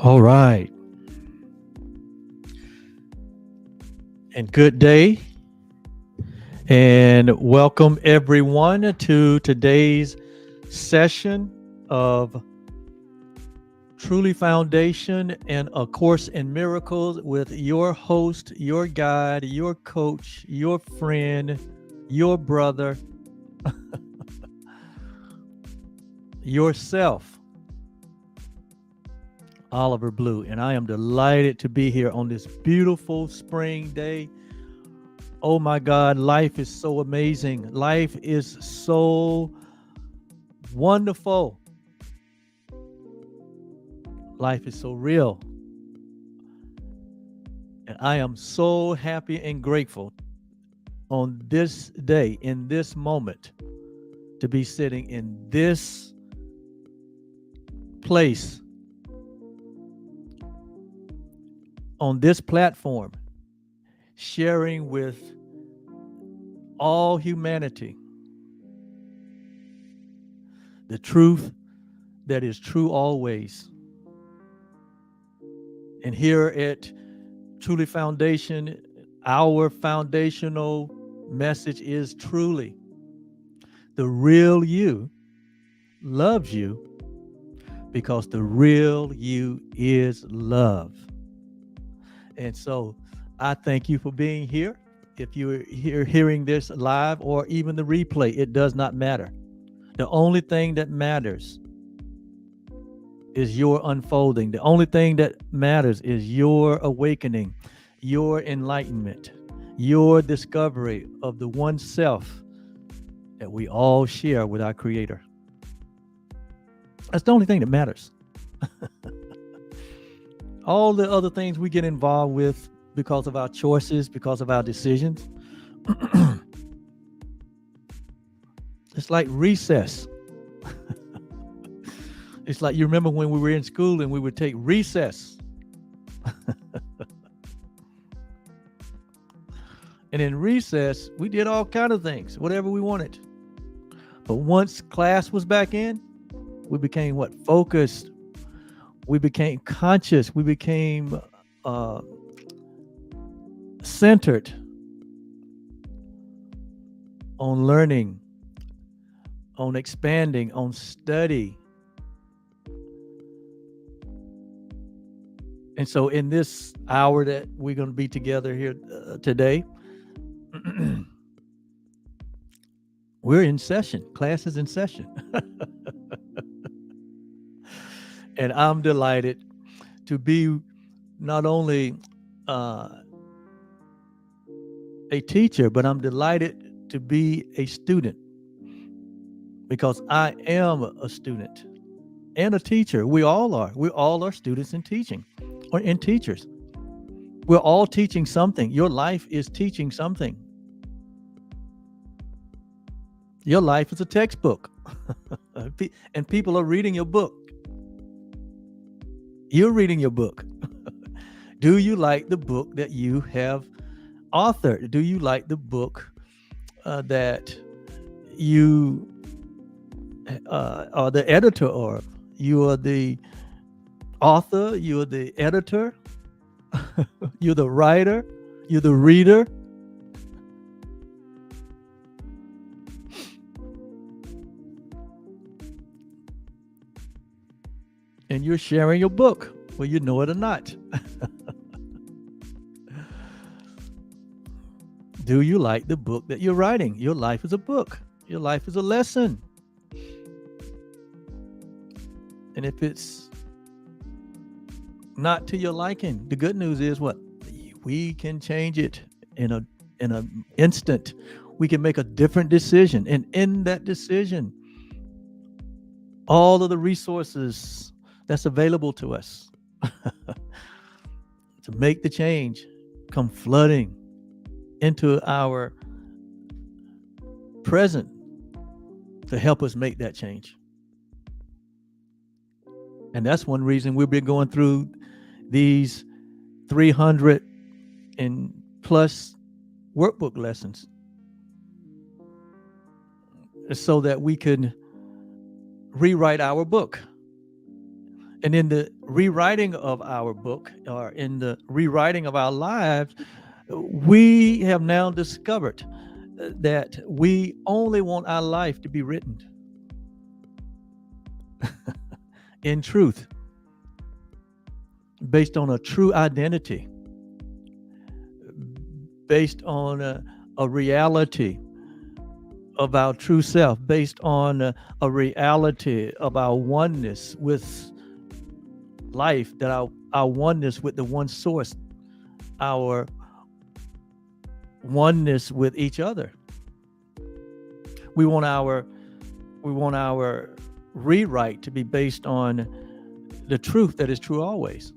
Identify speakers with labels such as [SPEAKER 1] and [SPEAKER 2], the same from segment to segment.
[SPEAKER 1] All right. And good day. And welcome everyone to today's session of Truly Foundation and A Course in Miracles with your host, your guide, your coach, your friend, your brother, yourself, Oliver Blue. And I am delighted to be here on this beautiful spring day. Oh my God, life is so amazing. Life is so wonderful. Life is so real. And I am so happy and grateful on this day, in this moment, to be sitting in this place, on this platform, sharing with all humanity the truth that is true always. And here at Truly Foundation, our foundational message is truly the real you loves you because the real you is love. And so I thank you for being here. If you're here hearing this live or even the replay, it does not matter. The only thing that matters is your unfolding. The only thing that matters is your awakening, your enlightenment, your discovery of the one self that we all share with our Creator. That's the only thing that matters. All the other things we get involved with because of our choices, because of our decisions, it's like recess. It's like, you remember when we were in school and we would take recess. And in recess, we did all kind of things, whatever we wanted. But once class was back in, we became what? Focused. We became conscious. We became centered on learning, on expanding, on study. And so in this hour that we're going to be together here today, we're in session. Class is in session. And I'm delighted to be not only a teacher, but I'm delighted to be a student because I am a student and a teacher. We all are. We all are students in teaching or in teachers. We're all teaching something. Your life is teaching something. Your life is a textbook. And people are reading your book. You're reading your book. Do you like the book that you have authored? Do you like the book that you are the editor of? You are the author, you're the editor, you're the writer, you're the reader. And you're sharing your book, whether you know it or not. Do you like the book that you're writing? Your life is a book. Your life is a lesson. And if it's not to your liking, the good news is what? We can change it in an instant. We can make a different decision. And in that decision, all of the resources that's available to us to make the change come flooding into our present to help us make that change. And that's one reason we've been going through these 300 and plus workbook lessons, so that we can rewrite our book. And in the rewriting of our book, or in the rewriting of our lives, we have now discovered that we only want our life to be written in truth, based on a true identity, based on a reality of our true self, based on a reality of our oneness with life, that our oneness with the one source, our oneness with each other. We want our rewrite to be based on the truth that is true always.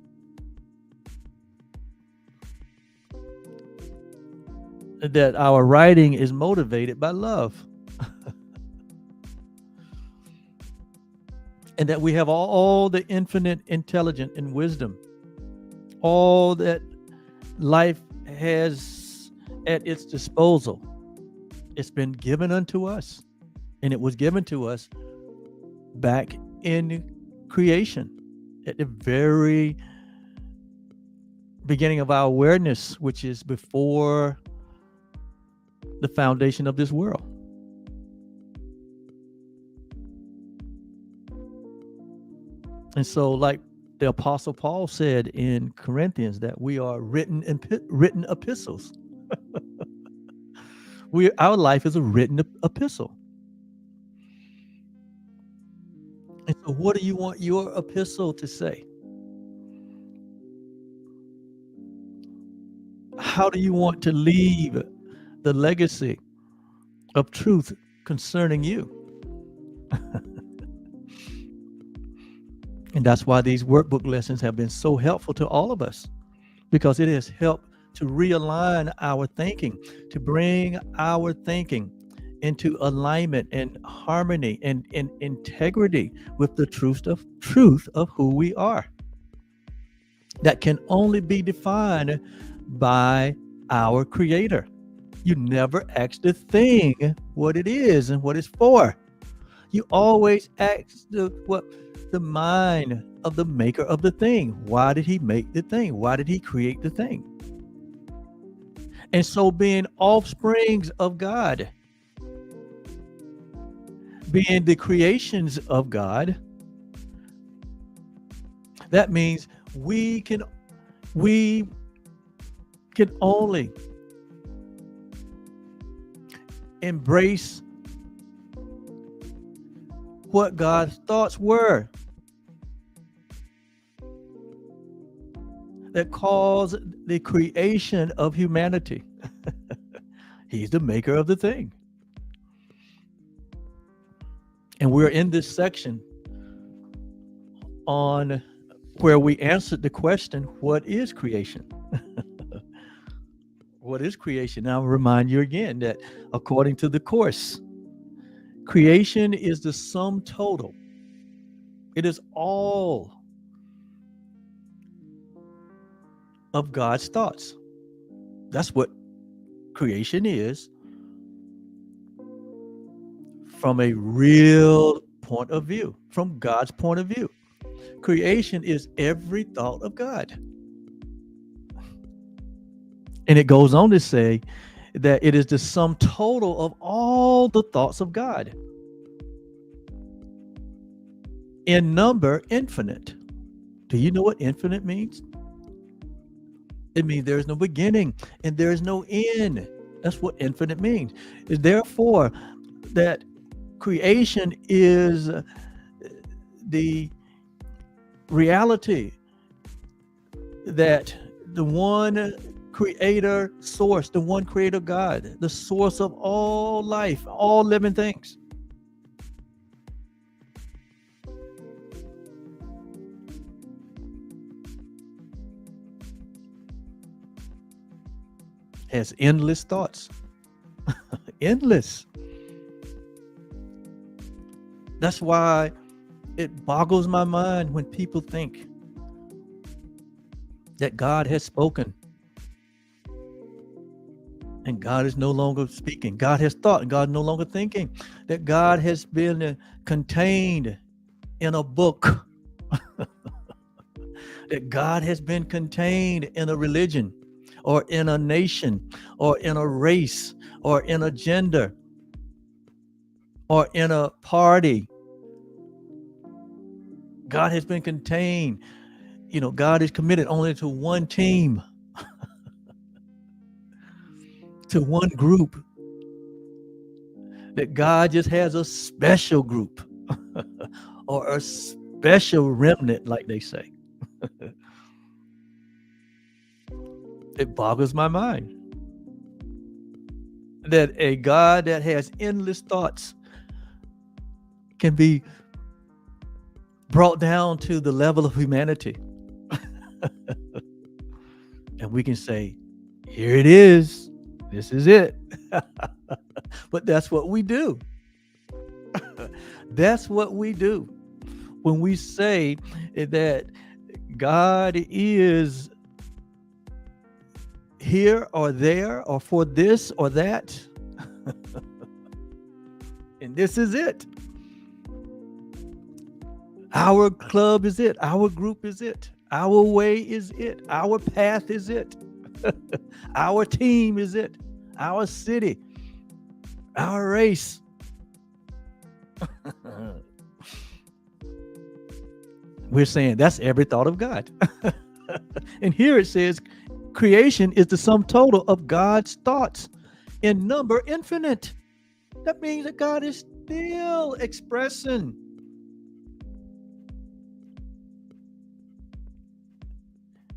[SPEAKER 1] That our writing is motivated by love. And that we have all the infinite intelligence and wisdom, all that life has at its disposal. It's been given unto us, and it was given to us back in creation, at the very beginning of our awareness, which is before the foundation of this world. And so, like the Apostle Paul said in Corinthians, that we are written epistles. Our life is a written epistle. And so, what do you want your epistle to say? How do you want to leave the legacy of truth concerning you? And that's why these workbook lessons have been so helpful to all of us, because it has helped to realign our thinking, to bring our thinking into alignment and harmony and integrity with the truth of who we are. That can only be defined by our Creator. You never ask the thing what it is and what it's for. You always ask the mind of the maker of the thing. Why did he make the thing? Why did he create the thing? And so, being offsprings of God, being the creations of God, that means we can only embrace what God's thoughts were that caused the creation of humanity. He's the maker of the thing. And we're in this section on where we answered the question, what is creation? What is creation? I'll remind you again that according to the course, creation is the sum total. It is all of God's thoughts. That's what creation is from a real point of view, from God's point of view. Creation is every thought of God. And it goes on to say that it is the sum total of all the thoughts of God. In number, infinite. Do you know what infinite means? It means there's no beginning and there's no end. That's what infinite means. Therefore, that creation is the reality that the one creator source, the one creator God, the source of all life, all living things, has endless thoughts. Endless. That's why it boggles my mind when people think that God has spoken and God is no longer speaking. God has thought and God is no longer thinking. That God has been contained in a book. that God has been contained in a religion or in a nation or in a race or in a gender or in a party. God has been contained. God is committed only to one team, to one group, that God just has a special group or a special remnant, like they say. It boggles my mind that a God that has endless thoughts can be brought down to the level of humanity. And we can say, here it is. This is it. But that's what we do. That's what we do. When we say that God is here or there or for this or that, and this is it. Our club is it. Our group is it. Our way is it. Our path is it. Our team is it. Our city. Our race. We're saying that's every thought of God. And here it says, creation is the sum total of God's thoughts, in number infinite. That means that God is still expressing.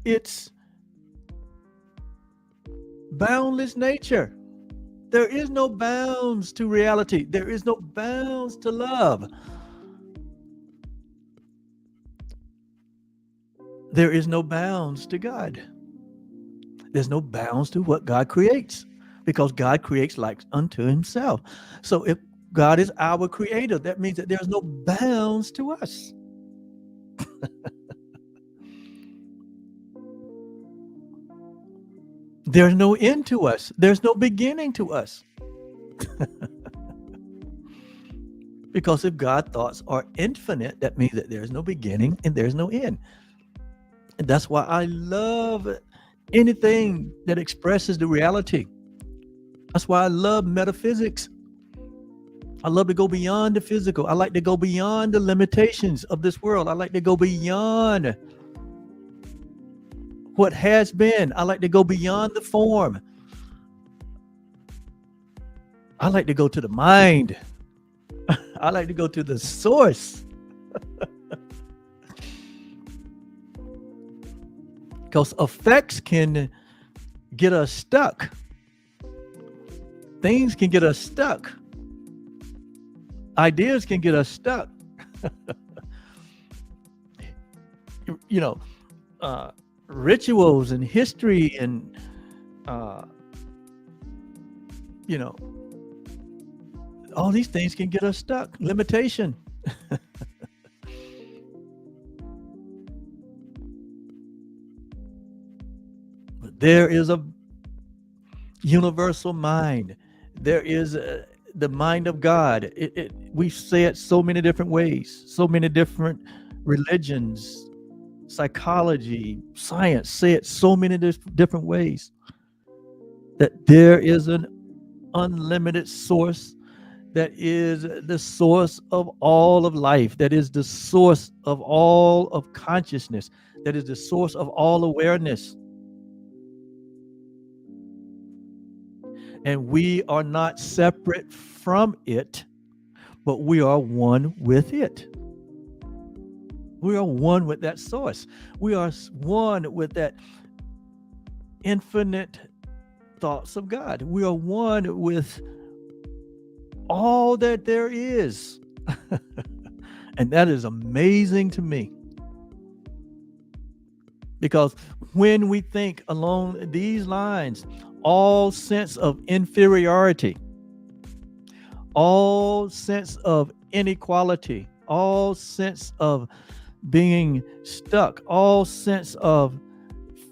[SPEAKER 1] It's boundless nature. There is no bounds to reality. There is no bounds to love. There is no bounds to God. There's no bounds to what God creates, because God creates like unto himself. So if God is our creator, that means that there's no bounds to us. There's no end to us. There's no beginning to us. Because if God's thoughts are infinite, that means that there's no beginning and there's no end. And that's why I love anything that expresses the reality. That's why I love metaphysics. I love to go beyond the physical. I like to go beyond the limitations of this world. I like to go beyond what has been. I like to go beyond the form. I like to go to the mind. I like to go to the source. Because effects can get us stuck. Things can get us stuck. Ideas can get us stuck. Rituals and history and, all these things can get us stuck. Limitation. But there is a universal mind. There is the mind of God. We say it so many different ways, so many different religions, psychology, science say it so many different ways, that there is an unlimited source that is the source of all of life, that is the source of all of consciousness, that is the source of all awareness. And we are not separate from it, but we are one with it. We are one with that source. We are one with that infinite thoughts of God. We are one with all that there is. And that is amazing to me. Because when we think along these lines, all sense of inferiority, all sense of inequality, all sense of being stuck, all sense of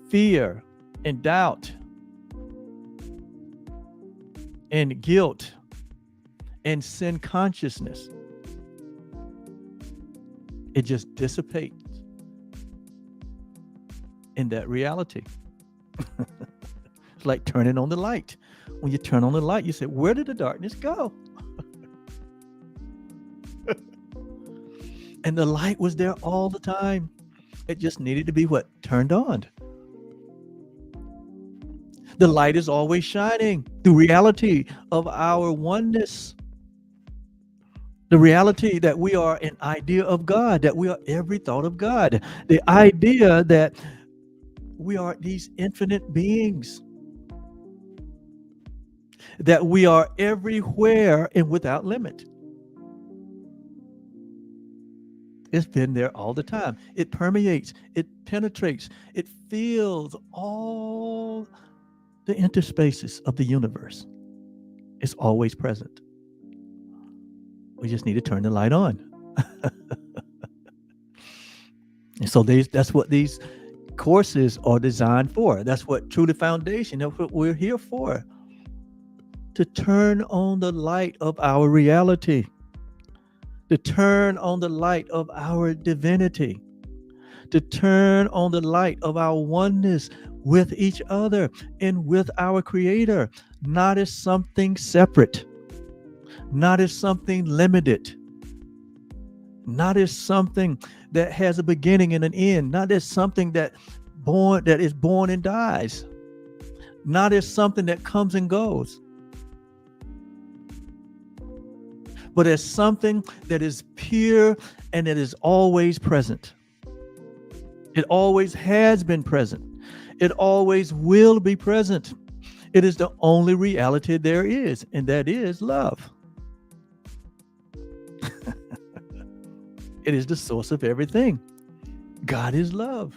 [SPEAKER 1] fear and doubt and guilt and sin consciousness, it just dissipates. in that reality. It's like turning on the light. When you turn on the light, you say, where did the darkness go? And the light was there all the time. It just needed to be what? Turned on. The light is always shining. The reality of our oneness. The reality that we are an idea of God, that we are every thought of God. The idea that we are these infinite beings, that we are everywhere and without limit. It's been there all the time. It permeates, it penetrates, it fills all the interspaces of the universe. It's always present. We just need to turn the light on. And so that's what these courses are designed for. That's what Truly Foundation, that's what we're here for. To turn on the light of our reality. To turn on the light of our divinity. To turn on the light of our oneness with each other and with our Creator. Not as something separate. Not as something limited. Not as something that has a beginning and an end. Not as something that is born and dies. Not as something that comes and goes. But as something that is pure and that is always present. It always has been present. It always will be present. It is the only reality there is, and that is love. It is the source of everything. God is love.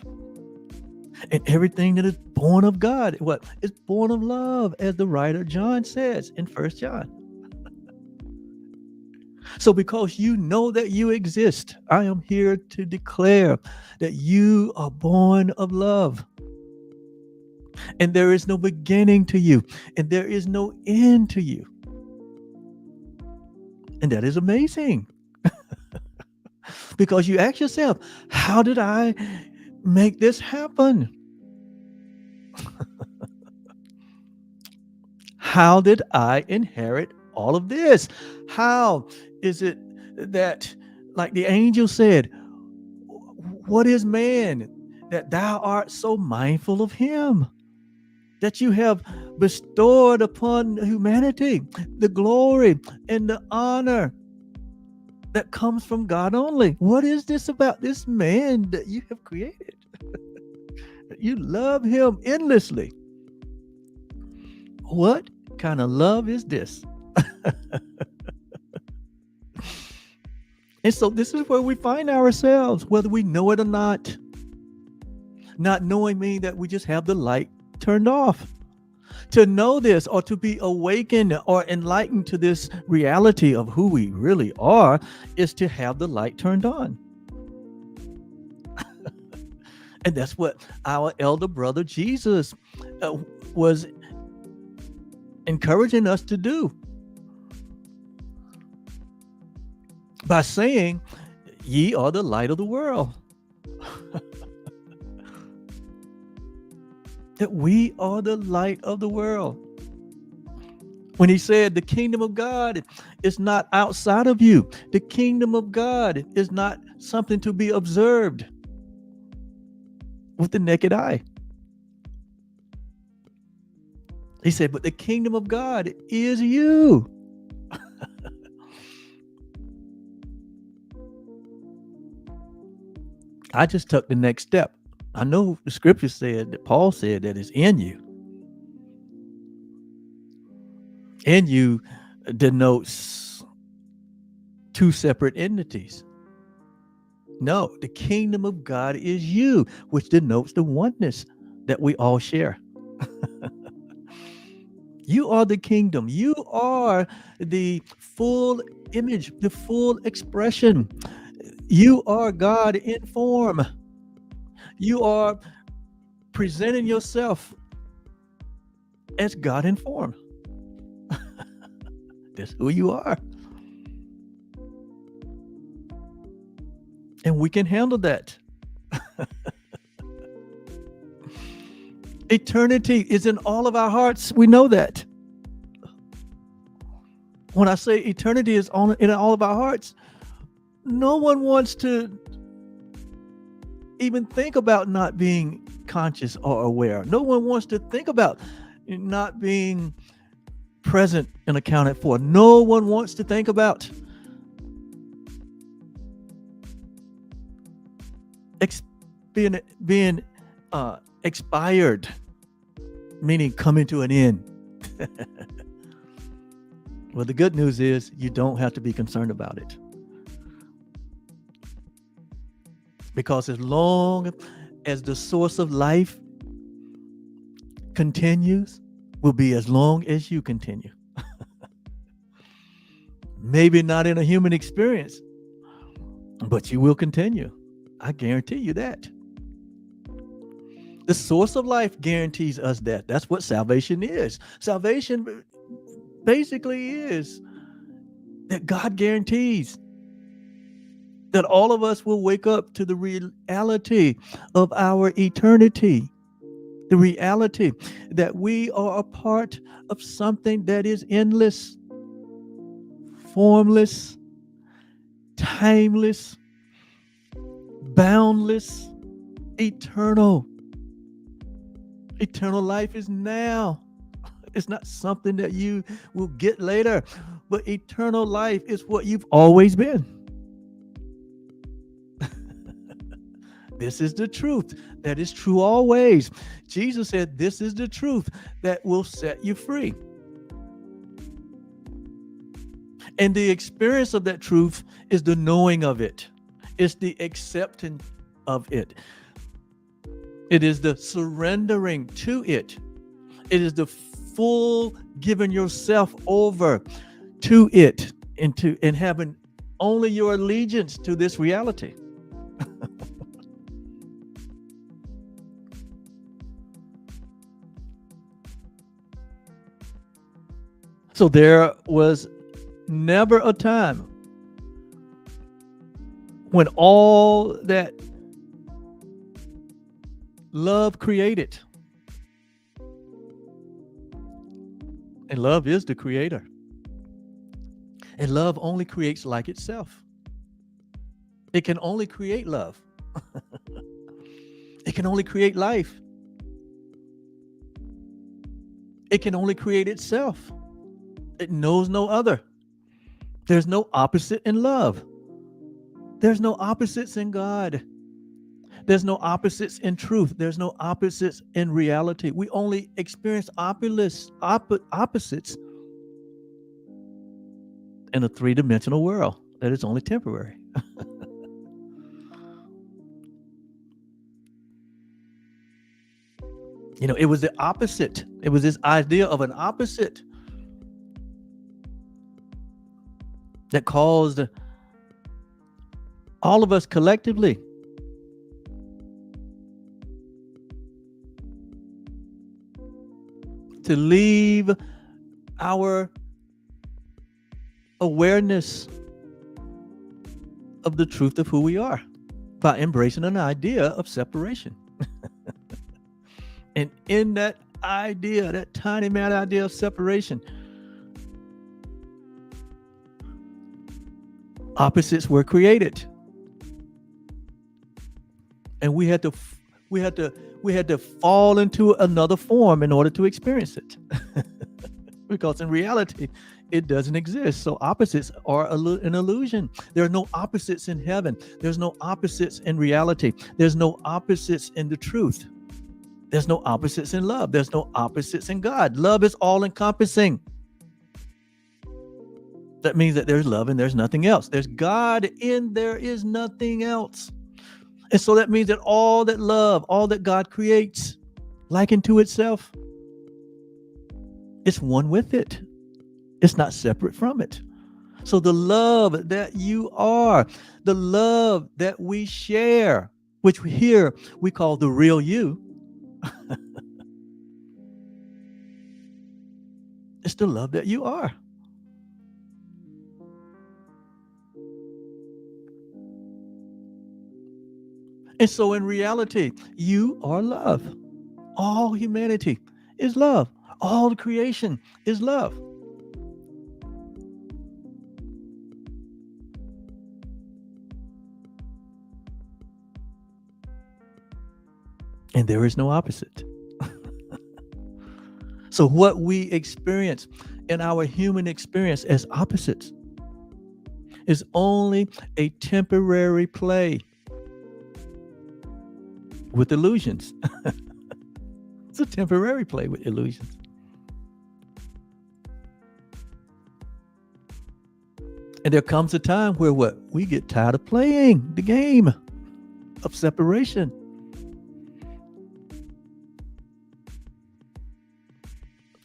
[SPEAKER 1] And everything that is born of God, what is born of love, as the writer John says in 1 John. So because you know that you exist, I am here to declare that you are born of love. And there is no beginning to you, and there is no end to you. And that is amazing. Because you ask yourself, how did I make this happen? How did I inherit all of this? How is it that, like the angel said, what is man that thou art so mindful of him? That you have bestowed upon humanity the glory and the honor that comes from God only. What is this about this man that you have created? You love him endlessly. What kind of love is this? And so this is where we find ourselves, whether we know it or not. Not knowing means that we just have the light turned off. To know this, or to be awakened or enlightened to this reality of who we really are, is to have the light turned on. And that's what our elder brother Jesus was encouraging us to do. By saying, ye are the light of the world. That we are the light of the world. When he said the kingdom of God is not outside of you. The kingdom of God is not something to be observed with the naked eye. He said, but the kingdom of God is you. I just took the next step. I know the scripture said that Paul said that it's in you. In you denotes two separate entities. No, the kingdom of God is you, which denotes the oneness that we all share. You are the kingdom. You are the full image, the full expression. You are God in form. You are presenting yourself as God in form. That's who you are. And we can handle that. Eternity is in all of our hearts. We know that. When I say eternity is in all of our hearts, no one wants to even think about not being conscious or aware. No one wants to think about not being present and accounted for. No one wants to think about being expired, meaning coming to an end. Well, the good news is you don't have to be concerned about it. Because as long as the source of life continues, will be as long as you continue. Maybe not in a human experience, but you will continue. I guarantee you that. The source of life guarantees us that. That's what salvation is. Salvation basically is that God guarantees that all of us will wake up to the reality of our eternity. The reality that we are a part of something that is endless, formless, timeless, boundless, eternal. Eternal life is now. It's not something that you will get later, but eternal life is what you've always been. This is the truth that is true always. Jesus said, this is the truth that will set you free. And the experience of that truth is the knowing of it. It's the acceptance of it. It is the surrendering to it. It is the full giving yourself over to it and having only your allegiance to this reality. So there was never a time when all that love created, and love is the creator, and love only creates like itself. It can only create love. It can only create life. It can only create itself. It knows no other. There's no opposite in love. There's no opposites in God. There's no opposites in truth. There's no opposites in reality. We only experience opposites in a three-dimensional world that is only temporary. It was the opposite. It was this idea of an opposite that caused all of us collectively to leave our awareness of the truth of who we are by embracing an idea of separation. And in that idea, that tiny mad idea of separation, opposites were created. And we had to fall into another form in order to experience it. Because in reality, it doesn't exist. So opposites are an illusion. There are no opposites in heaven. There's no opposites in reality. There's no opposites in the truth. There's no opposites in love. There's no opposites in God. Love is all encompassing. That means that there's love and there's nothing else. There's God and there is nothing else. And so that means that all that love, all that God creates, like unto itself, it's one with it. It's not separate from it. So the love that you are, the love that we share, which here we call the real you, it's the love that you are. And so in reality, you are love. All humanity is love. All the creation is love. And there is no opposite. So what we experience in our human experience as opposites is only a temporary play with illusions. It's a temporary play with illusions. And there comes a time where what? We get tired of playing the game of separation.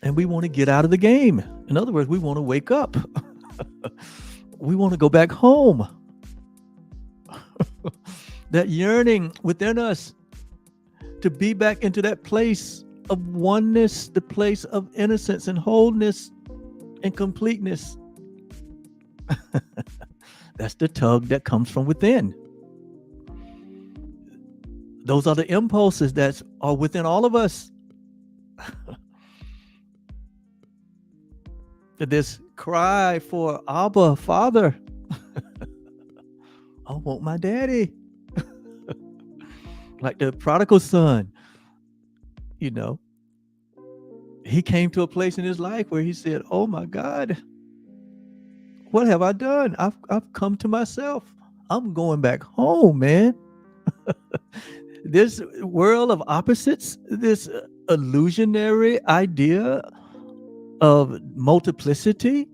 [SPEAKER 1] And we want to get out of the game. In other words, we want to wake up. We want to go back home. That yearning within us to be back into that place of oneness, the place of innocence and wholeness and completeness. That's the tug that comes from within. Those are the impulses that are within all of us. This cry for Abba, Father. I want my daddy. Like the prodigal son, he came to a place in his life where he said, oh my God, what have I done? I've come to myself. I'm going back home, man. This world of opposites, this illusionary idea of multiplicity,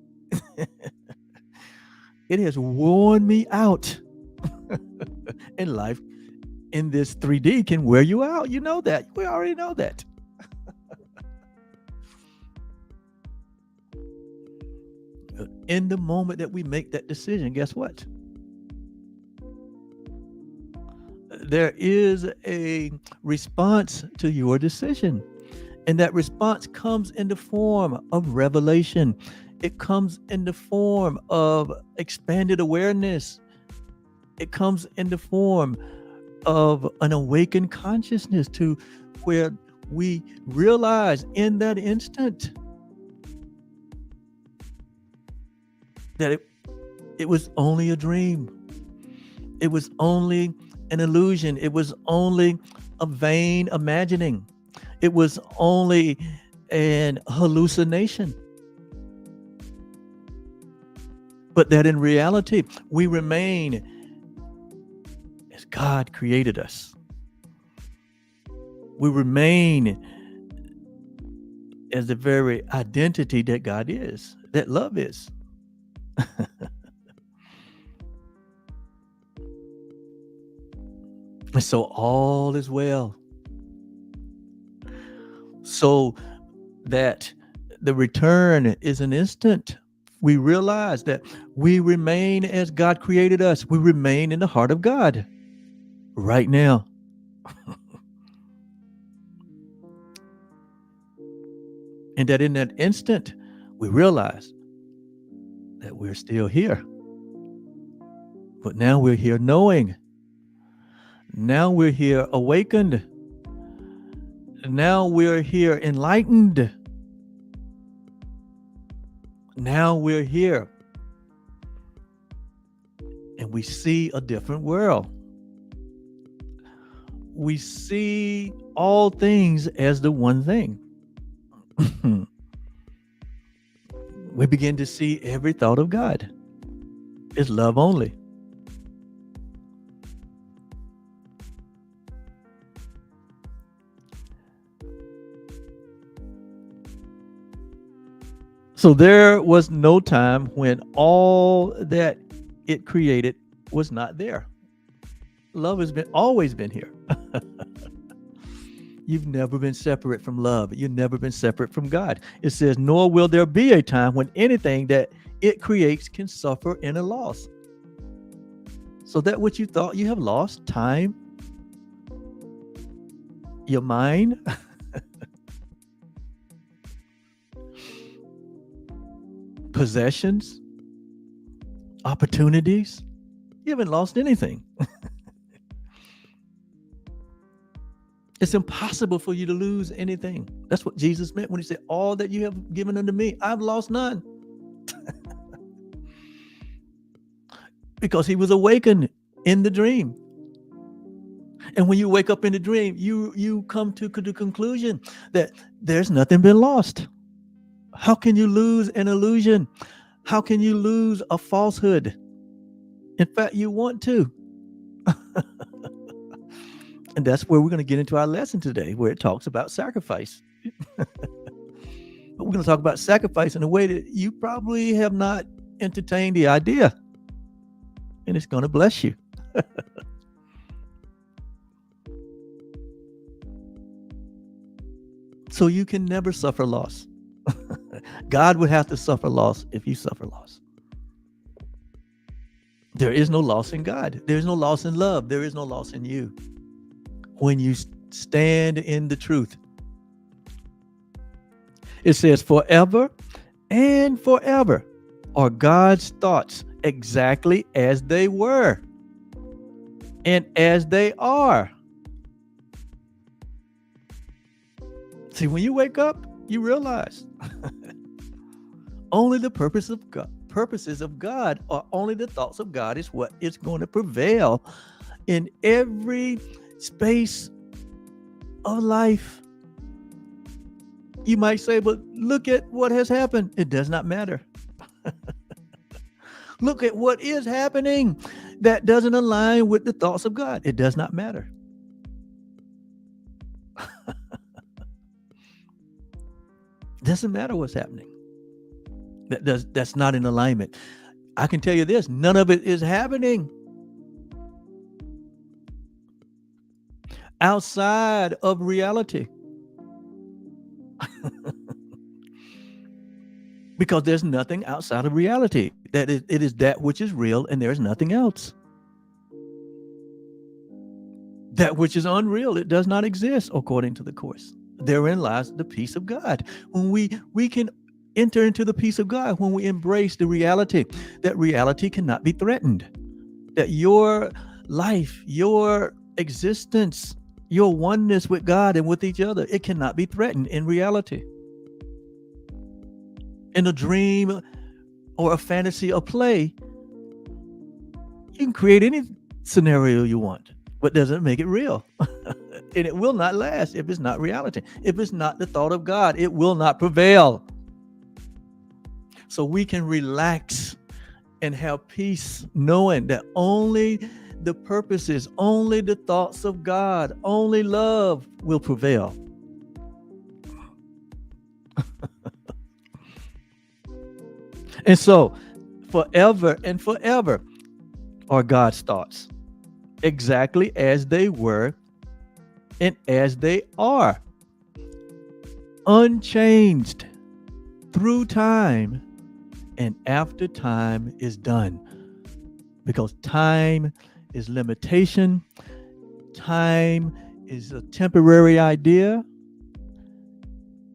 [SPEAKER 1] it has worn me out. And life in this 3D can wear you out. You know that. We already know that. In the moment that we make that decision, guess what? There is a response to your decision. And that response comes in the form of revelation. It comes in the form of expanded awareness. It comes in the form of an awakened consciousness to where we realize in that instant that it was only a dream. It was only an illusion. It was only a vain imagining. It was only an hallucination. But that in reality, we remain as God created us. We remain as the very identity that God is, that love is. And so all is well. So that the return is an instant. We realize that we remain as God created us. We remain in the heart of God right now. And that in that instant, we realize that we're still here. But now we're here knowing. Now we're here awakened. Now we're here enlightened. Now we're here. And we see a different world. We see all things as the one thing. We begin to see every thought of God is love only. So there was no time when all that it created was not there. Love has always been here. You've never been separate from love. You've never been separate from God. It says, nor will there be a time when anything that it creates can suffer any loss. So that what you thought you have lost, time, your mind, possessions, opportunities, you haven't lost anything. It's impossible for you to lose anything. That's what Jesus meant when he said, all that you have given unto me, I've lost none. Because he was awakened in the dream. And when you wake up in the dream, you come to the conclusion that there's nothing been lost. How can you lose an illusion? How can you lose a falsehood? In fact, you want to. And that's where we're going to get into our lesson today, where it talks about sacrifice. But we're going to talk about sacrifice in a way that you probably have not entertained the idea. And it's going to bless you. So you can never suffer loss. God would have to suffer loss if you suffer loss. There is no loss in God. There is no loss in love. There is no loss in you. When you stand in the truth. It says, forever and forever are God's thoughts exactly as they were and as they are. See, when you wake up, you realize only the purposes of God, or only the thoughts of God is what is going to prevail in every space of life. You might say, but look at what has happened. It does not matter. Look at what is happening that doesn't align with the thoughts of God. It does not matter. Doesn't matter what's happening. That's not in alignment. I can tell you this, none of it is happening outside of reality. Because there's nothing outside of reality. It is that which is real, and there's nothing else. That which is unreal, it does not exist according to the Course. Therein lies the peace of God. When we can enter into the peace of God, when we embrace the reality, that reality cannot be threatened, that your life, your existence, your oneness with God and with each other, it cannot be threatened in reality. In a dream or a fantasy or play, you can create any scenario you want, but doesn't make it real. And it will not last if it's not reality. If it's not the thought of God, it will not prevail. So we can relax and have peace, knowing that only the purposes, only the thoughts of God, only love will prevail. And so, forever and forever are God's thoughts, exactly as they were and as they are, unchanged through time and after time is done. Because time is limitation, time is a temporary idea,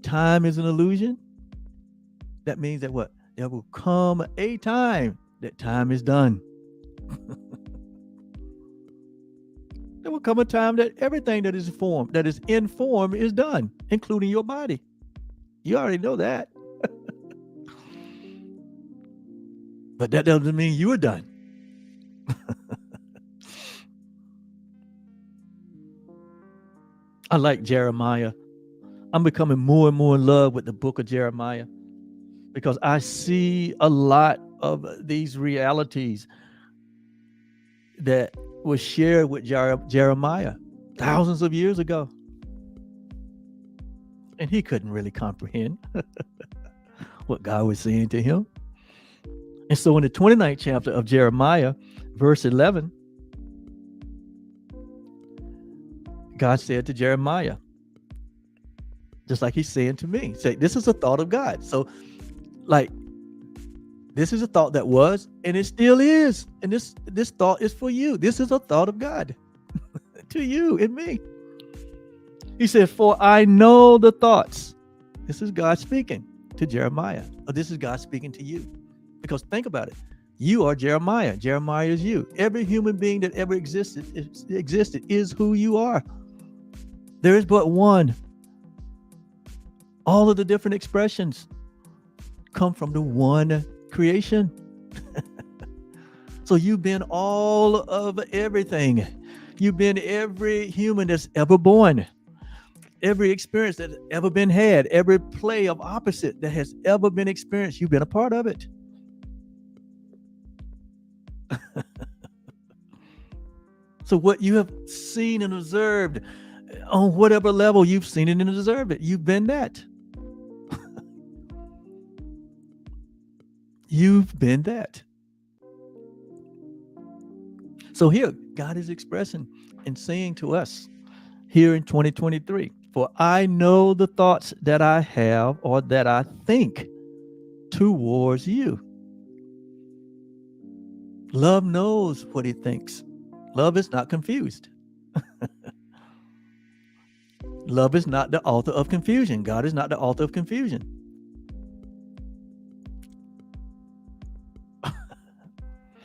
[SPEAKER 1] time is an illusion. That means that what? There will come a time that time is done. There will come a time that everything that is in form is done, including your body. You already know that. But that doesn't mean you are done. I like Jeremiah. I'm becoming more and more in love with the book of Jeremiah, because I see a lot of these realities that was shared with Jeremiah thousands of years ago. And he couldn't really comprehend what God was saying to him. And so in the 29th chapter of Jeremiah, verse 11, God said to Jeremiah, just like he's saying to me, say, this is a thought of God. So like, this is a thought that was, and it still is. And this thought is for you. This is a thought of God to you and me. He said, for I know the thoughts. This is God speaking to Jeremiah. Or this is God speaking to you. Because think about it. You are Jeremiah. Jeremiah is you. Every human being that ever existed is who you are. There is but one. All of the different expressions come from the one creation. So you've been all of everything. You've been every human that's ever born, every experience that's ever been had, every play of opposite that has ever been experienced. You've been a part of it. So what you have seen and observed, on whatever level you've seen it and observed it, you've been that. You've been that. So here, God is expressing and saying to us here in 2023, for I know the thoughts that I have or that I think towards you. Love knows what he thinks. Love is not confused. Love is not the author of confusion. God is not the author of confusion.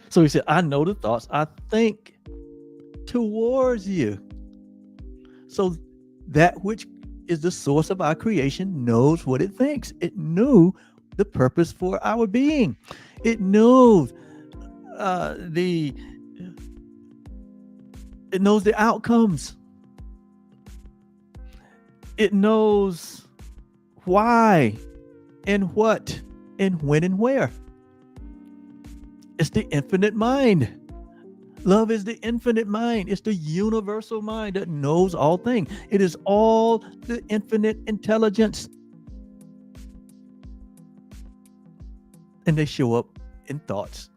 [SPEAKER 1] So he said, I know the thoughts I think towards you. So that which is the source of our creation knows what it thinks. It knew the purpose for our being. It knows it knows the outcomes. It knows why and what and when and where. It's the infinite mind. Love is the infinite mind. It's the universal mind that knows all things. It is all the infinite intelligence. And they show up in thoughts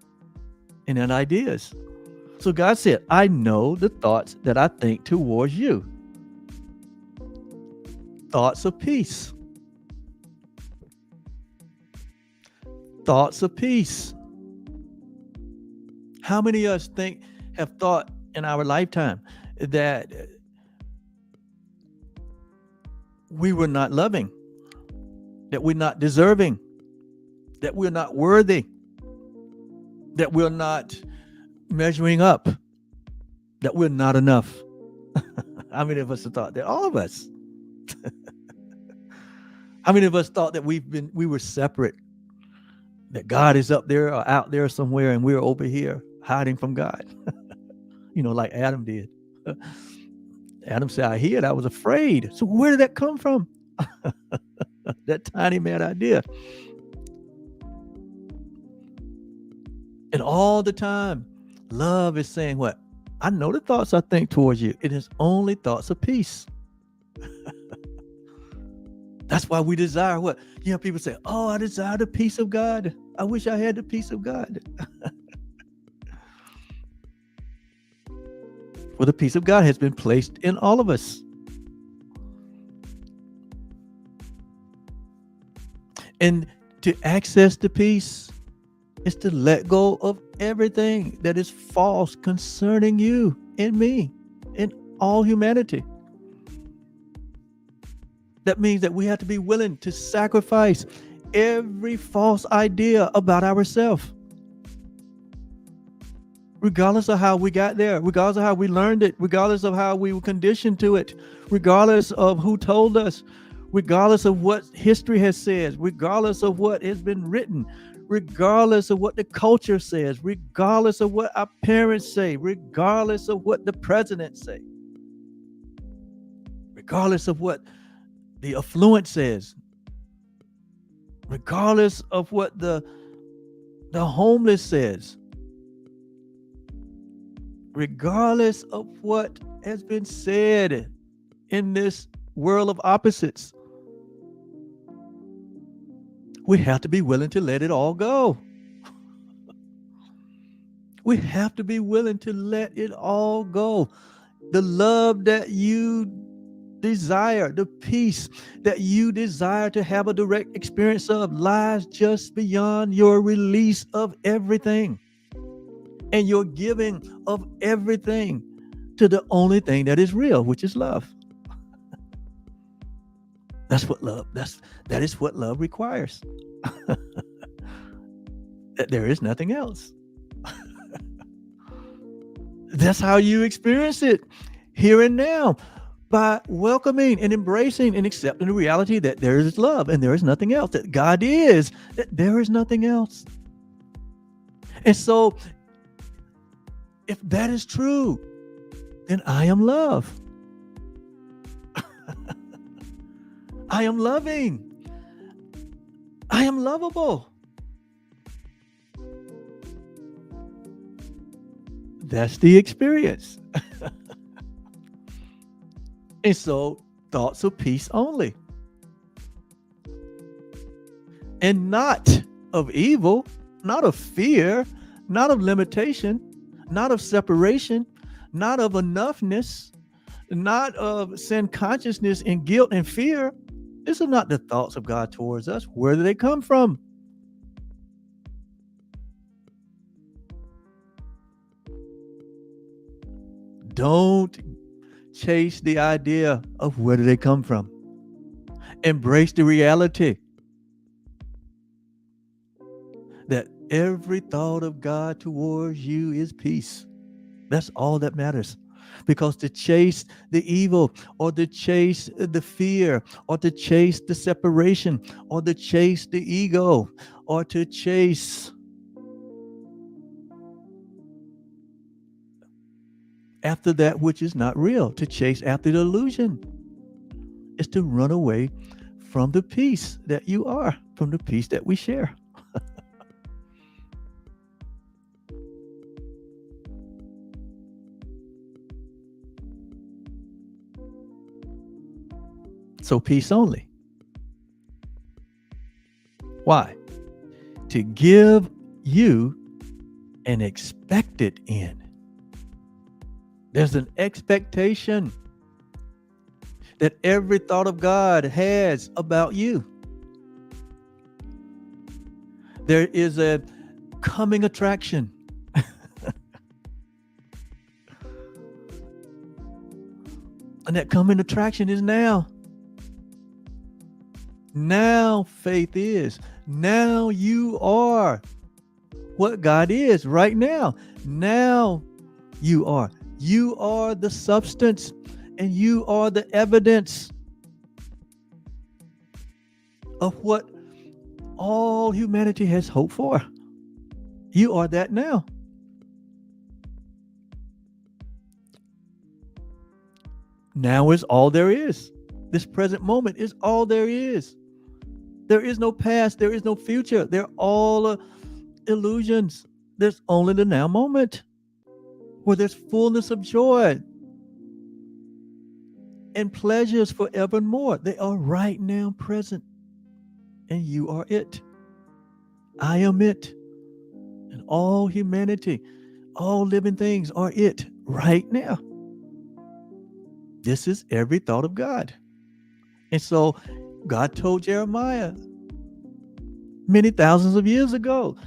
[SPEAKER 1] and in ideas. So God said, I know the thoughts that I think towards you. Thoughts of peace. Thoughts of peace. How many of us have thought in our lifetime that we were not loving, that we're not deserving, that we're not worthy, that we're not measuring up, that we're not enough? How many of us have thought that? All of us. How many of us thought that we were separate, that God is up there or out there somewhere and we're over here hiding from God? Like Adam did. Adam said, I hid, I was afraid. So where did that come from? That tiny mad idea. And all the time, love is saying what? I know the thoughts I think towards you. It is only thoughts of peace. That's why we desire what? People say, oh, I desire the peace of God. I wish I had the peace of God. Well, the peace of God has been placed in all of us. And to access the peace is to let go of everything that is false concerning you and me and all humanity. That means that we have to be willing to sacrifice every false idea about ourselves. Regardless of how we got there, regardless of how we learned it, regardless of how we were conditioned to it, regardless of who told us, regardless of what history has said, regardless of what has been written, regardless of what the culture says, regardless of what our parents say, regardless of what the president say, regardless of what the affluent says, regardless of what the homeless says, regardless of what has been said in this world of opposites, we have to be willing to let it all go. We have to be willing to let it all go. The love that you desire, the peace that you desire to have a direct experience of, lies just beyond your release of everything and your giving of everything to the only thing that is real, which is love. That's what love, that is what love requires. That there is nothing else. That's how you experience it here and now. by welcoming and embracing and accepting the reality that there is love and there is nothing else, that God is, that there is nothing else. And so, if that is true, then I am love. I am loving. I am lovable. That's the experience. And so, thoughts of peace only, and not of evil, not of fear, not of limitation, not of separation, not of enoughness, not of sin consciousness and guilt and fear. These are not the thoughts of God towards us. Where do they come from? Don't chase the idea of where do they come from. Embrace the reality that every thought of God towards you is peace. That's all that matters. Because to chase the evil, or to chase the fear, or to chase the separation, or to chase the ego, or to chase after that which is not real, to chase after the illusion, is to run away from the peace that you are, from the peace that we share. So peace only. Why? To give you an expected end. There's an expectation that every thought of God has about you. There is a coming attraction. And that coming attraction is now. Now faith is. Now you are what God is right now. Now you are. You are the substance, and you are the evidence of what all humanity has hoped for. You are that now. Now is all there is. This present moment is all there is. There is no past. There is no future. They're all illusions. There's only the now moment where there's fullness of joy and pleasures forevermore. They are right now present. And you are it. I am it. And all humanity, all living things are it right now. This is every thought of God. And so God told Jeremiah many thousands of years ago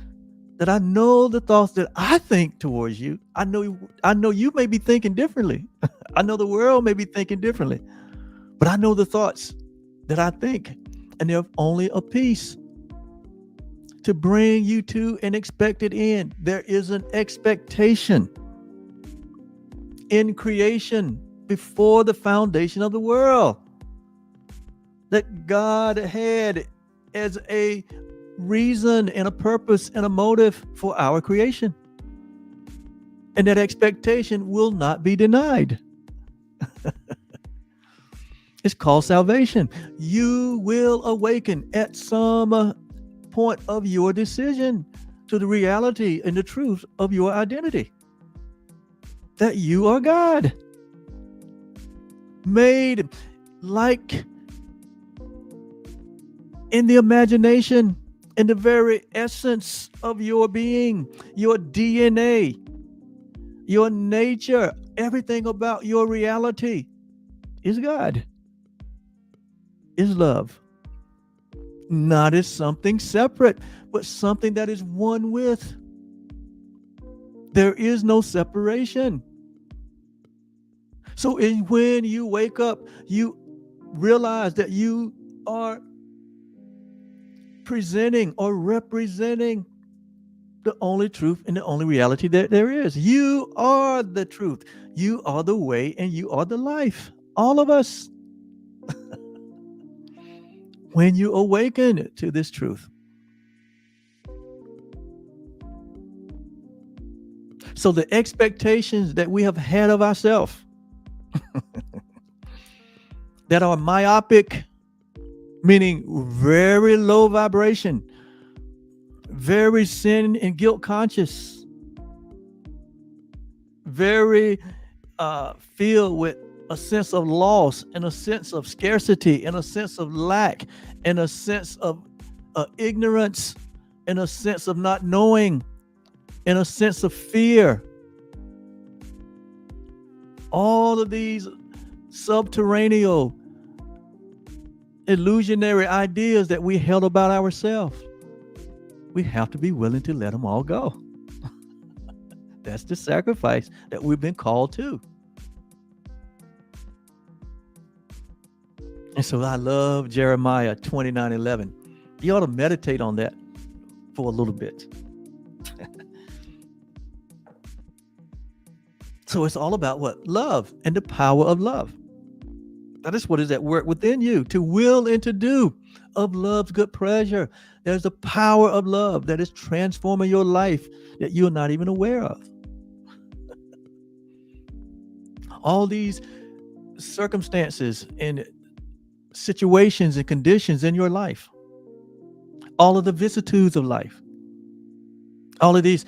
[SPEAKER 1] that I know the thoughts that I think towards you. I know you may be thinking differently. I know the world may be thinking differently. But I know the thoughts that I think, and they're only a peace to bring you to an expected end. There is an expectation in creation before the foundation of the world that God had as a reason and a purpose and a motive for our creation. And that expectation will not be denied. It's called salvation. You will awaken at some point of your decision to the reality and the truth of your identity. That you are God. Made like in the imagination, in the very essence of your being, your DNA, your nature, everything about your reality is God, is love. Not as something separate, but something that is one with. There is no separation. So when you wake up, you realize that you are presenting or representing the only truth and the only reality that there is. You are the truth. You are the way, and you are the life. All of us. When you awaken to this truth. So the expectations that we have had of ourselves that are myopic, meaning very low vibration, very sin and guilt conscious, very filled with a sense of loss and a sense of scarcity and a sense of lack and a sense of ignorance and a sense of not knowing and a sense of fear. All of these subterranean illusionary ideas that we held about ourselves, we have to be willing to let them all go. That's the sacrifice that we've been called to. And so I love Jeremiah 29:11. You ought to meditate on that for a little bit. So it's all about what? Love and the power of love. That is what is at work within you, to will and to do of love's good pleasure. There's the power of love that is transforming your life that you're not even aware of. All these circumstances and situations and conditions in your life, all of the vicissitudes of life, all of these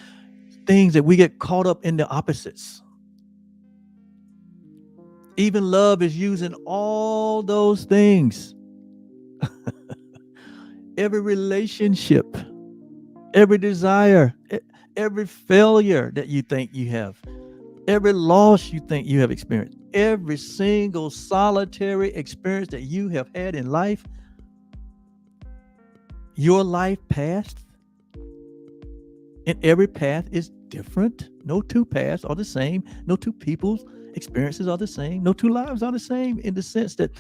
[SPEAKER 1] things that we get caught up in the opposites. Even love is using all those things. Every relationship, every desire, every failure that you think you have, every loss you think you have experienced, every single solitary experience that you have had in life, your life past, and every path is different. No two paths are the same. No two people's experiences are the same. No two lives are the same, in the sense that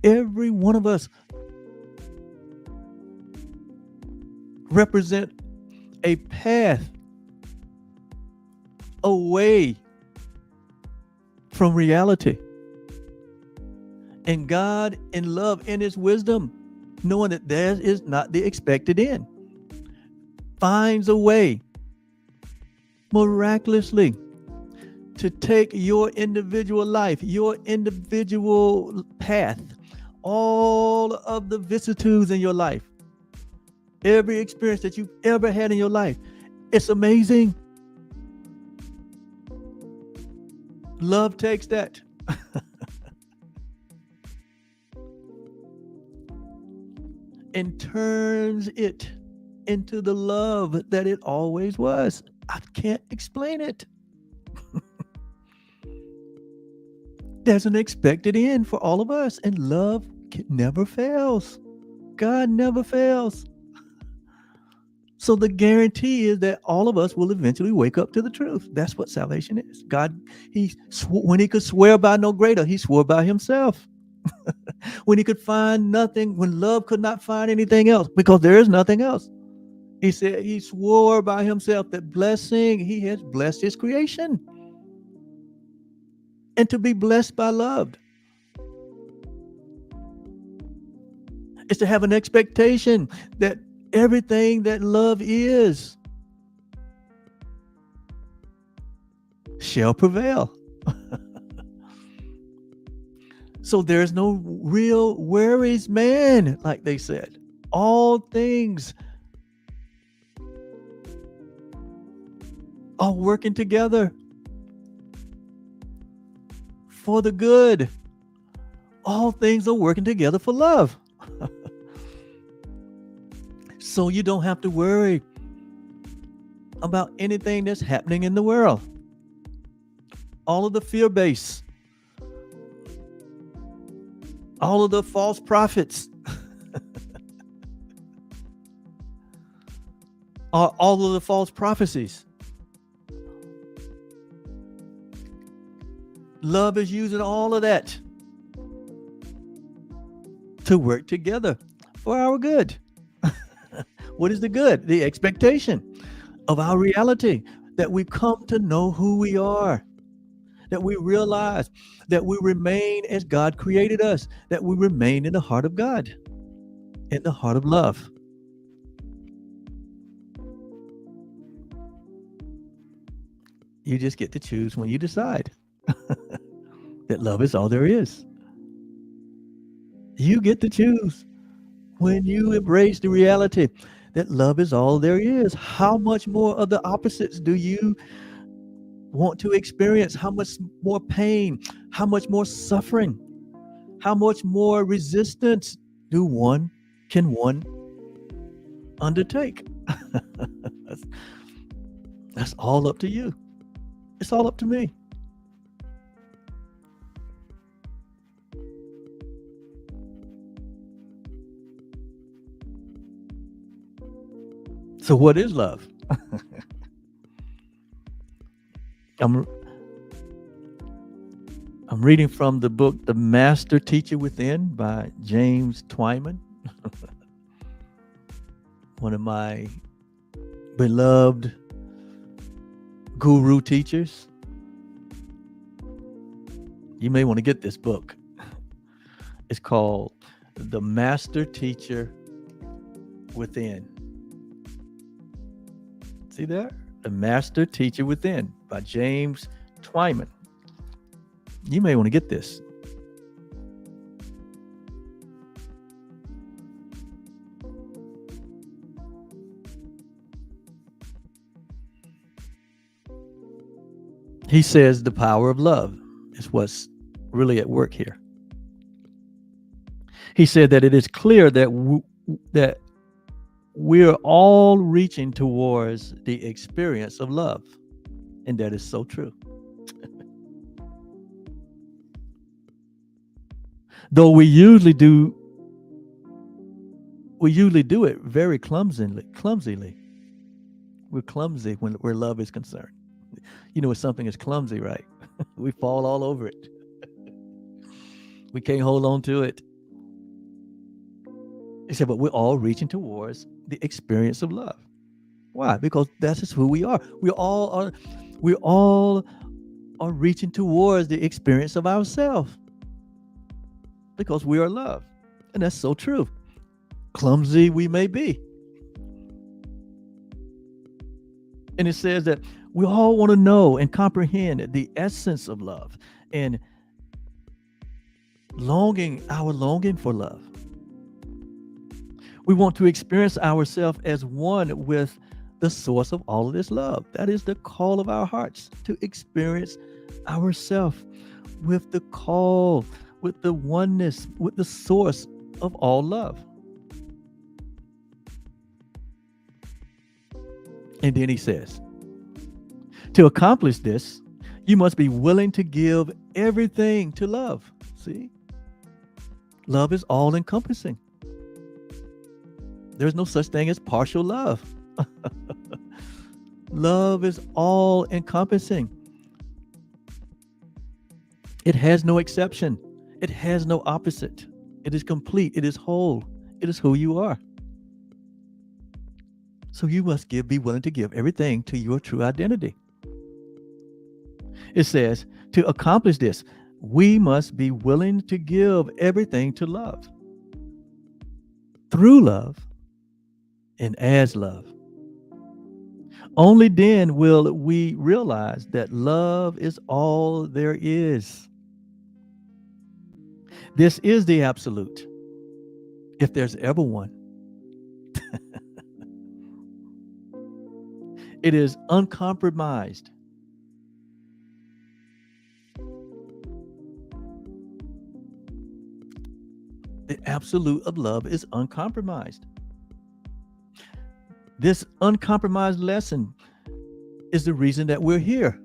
[SPEAKER 1] every one of us represent a path away from reality. And God, in love, in his wisdom, knowing that theirs is not the expected end, finds a way miraculously to take your individual life, your individual path, all of the vicissitudes in your life, every experience that you've ever had in your life. It's amazing. Love takes that and turns it into the love that it always was. I can't explain it. There's an expected end for all of us, and love never fails. God never fails. So the guarantee is that all of us will eventually wake up to the truth. That's what salvation is. God, when he could swear by no greater, he swore by himself. When he could find nothing, when love could not find anything else, because there is nothing else, he said he swore by himself that blessing, he has blessed his creation. And to be blessed by love is to have an expectation that everything that love is shall prevail. So there's no real worries, man, like they said. All things are working together for the good. All things are working together for love. So you don't have to worry about anything that's happening in the world. All of the fear base, all of the false prophets, all of the false prophecies. Love is using all of that to work together for our good. What is the good? The expectation of our reality, that we come to know who we are, that we realize that we remain as God created us, that we remain in the heart of God, in the heart of love. You just get to choose when you decide that love is all there is. You get to choose when you embrace the reality that love is all there is. How much more of the opposites do you want to experience? How much more pain? How much more suffering? How much more resistance can one undertake? that's, that's all up to you. It's all up to me. So what is love? I'm I'm reading from the book The Master Teacher Within by James Twyman, one of my beloved guru teachers. You may want to get this book. It's called The Master Teacher Within. See there? The Master Teacher Within by James Twyman. You may want to get this. He says the power of love is what's really at work here. He said that it is clear that that we're all reaching towards the experience of love, and that is so true. Though we usually do it very clumsily. We're clumsy where love is concerned. You know, when something is clumsy, right? We fall all over it. We can't hold on to it. He said, but we're all reaching towards the experience of love. Why? Because that's just who we are. We all are reaching towards the experience of ourselves. Because we are love. And that's so true. Clumsy we may be. And it says that we all want to know and comprehend the essence of love and our longing for love. We want to experience ourselves as one with the source of all of this love. That is the call of our hearts, to experience ourselves with the call, with the oneness, with the source of all love. And then he says, to accomplish this, you must be willing to give everything to love. See? Love is all encompassing. There's no such thing as partial love. Love is all encompassing. It has no exception. It has no opposite. It is complete. It is whole. It is who you are. So you must be willing to give everything to your true identity. It says, to accomplish this, we must be willing to give everything to love. Through love and as love. Only then will we realize that love is all there is. This is the absolute, if there's ever one. It is uncompromised. The absolute of love is uncompromised. This uncompromised lesson is the reason that we're here,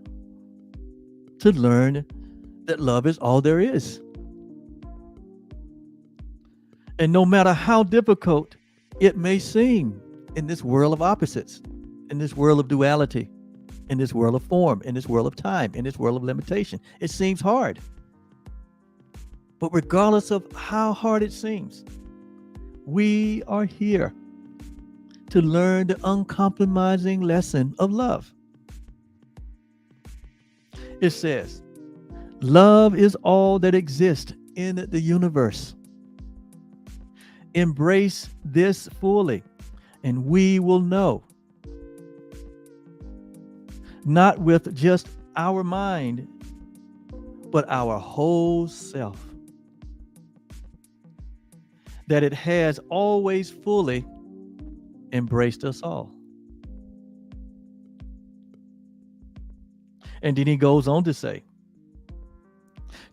[SPEAKER 1] to learn that love is all there is. And no matter how difficult it may seem in this world of opposites, in this world of duality, in this world of form, in this world of time, in this world of limitation, it seems hard. But regardless of how hard it seems, we are here to learn the uncompromising lesson of love. It says, Love is all that exists in the universe. Embrace this fully, and we will know, not with just our mind, but our whole self, that it has always fully embraced us all. And then he goes on to say,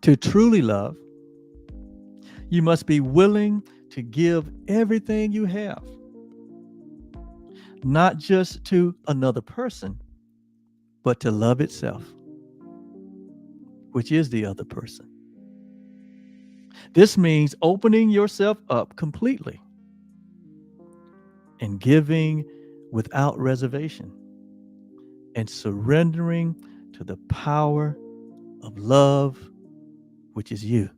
[SPEAKER 1] to truly love, you must be willing to give everything you have, not just to another person, but to love itself, which is the other person. This means opening yourself up completely and giving without reservation and surrendering to the power of love, which is you.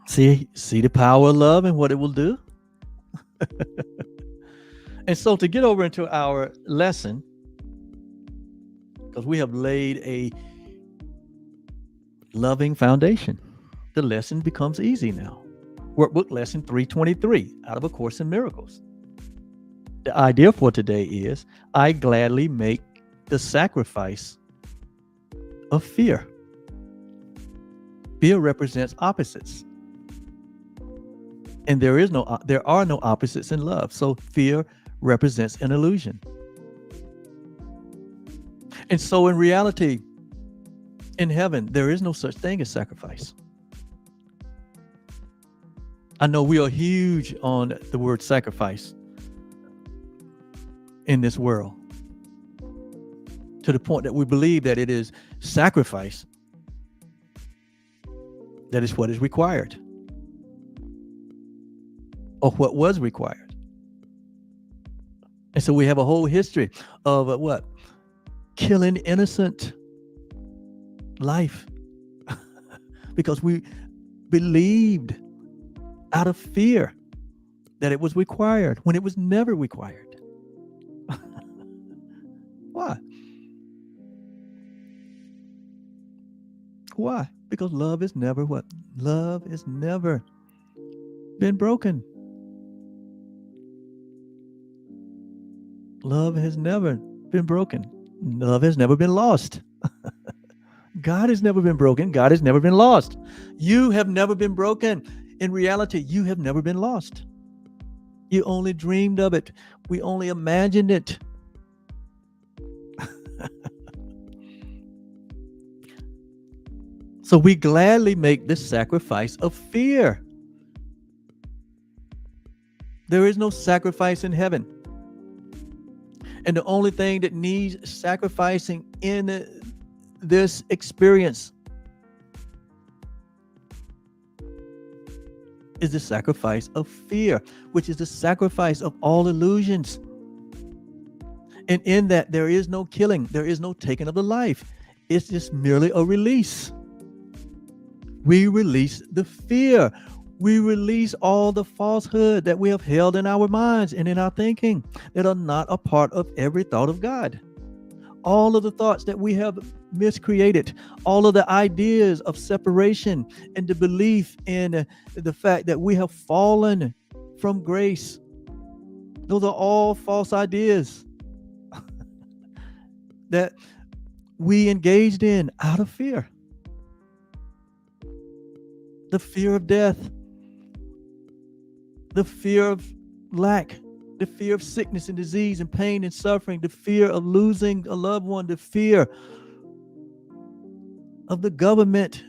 [SPEAKER 1] See the power of love and what it will do? And so to get over into our lesson, because we have laid a loving foundation, the lesson becomes easy now. Workbook lesson 323 out of A Course in Miracles. The idea for today is, I gladly make the sacrifice of fear. Fear represents opposites. And there are no opposites in love. So fear represents an illusion. And so in reality, in heaven, there is no such thing as sacrifice. I know we are huge on the word sacrifice in this world, to the point that we believe that it is sacrifice that is what is required, or what was required. And so we have a whole history of what? Killing innocent life because we believed out of fear that it was required when it was never required. Why? Why? Because love is never what? Love has never been broken. Love has never been broken. Love has never been lost. God has never been broken. God has never been lost. You have never been broken. In reality, you have never been lost. You only dreamed of it. We only imagined it. So we gladly make the sacrifice of fear. There is no sacrifice in heaven. And the only thing that needs sacrificing in this experience is the sacrifice of fear, which is the sacrifice of all illusions. And in that, there is no killing. There is no taking of the life. It's just merely a release. We release the fear. We release all the falsehood that we have held in our minds and in our thinking that are not a part of every thought of God. All of the thoughts that we have miscreated, all of the ideas of separation and the belief in the fact that we have fallen from grace. Those are all false ideas that we engaged in out of fear. The fear of death, the fear of lack, the fear of sickness and disease and pain and suffering, the fear of losing a loved one, the fear of the government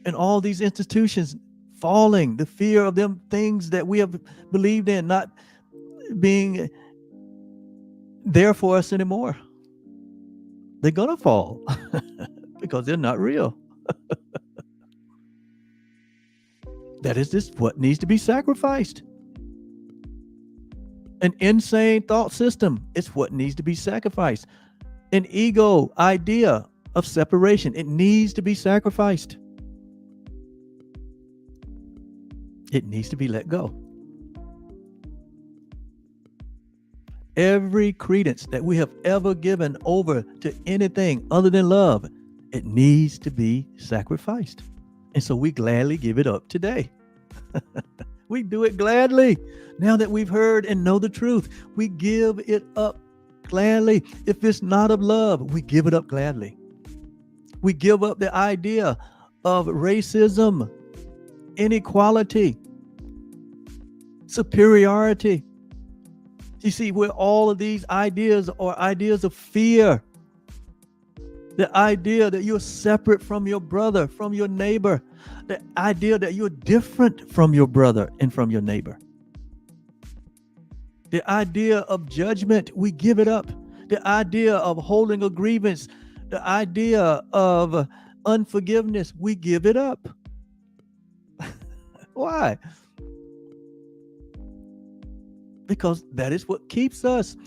[SPEAKER 1] and all these institutions falling, the fear of them things that we have believed in not being there for us anymore. They're gonna fall because they're not real. That is just what needs to be sacrificed. An insane thought system is what needs to be sacrificed. An ego idea of separation, it needs to be sacrificed. It needs to be let go. Every credence that we have ever given over to anything other than love, it needs to be sacrificed. And so we gladly give it up today. We do it gladly. Now that we've heard and know the truth, we give it up gladly. If it's not of love, we give it up gladly. We give up the idea of racism, inequality, superiority. You see, where all of these ideas are ideas of fear. The idea that you're separate from your brother, from your neighbor. The idea that you're different from your brother and from your neighbor. The idea of judgment, we give it up. The idea of holding a grievance, the idea of unforgiveness, we give it up. Why? Because that is what keeps us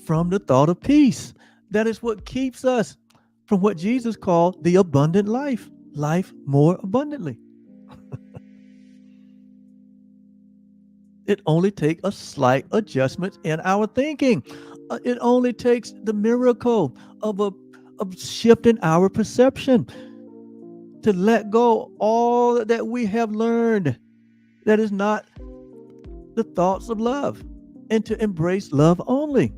[SPEAKER 1] from the thought of peace. That is what keeps us from what Jesus called the abundant life, life more abundantly. It only takes a slight adjustment in our thinking. It only takes the miracle of a shift in our perception to let go all that we have learned that is not the thoughts of love, and to embrace love only.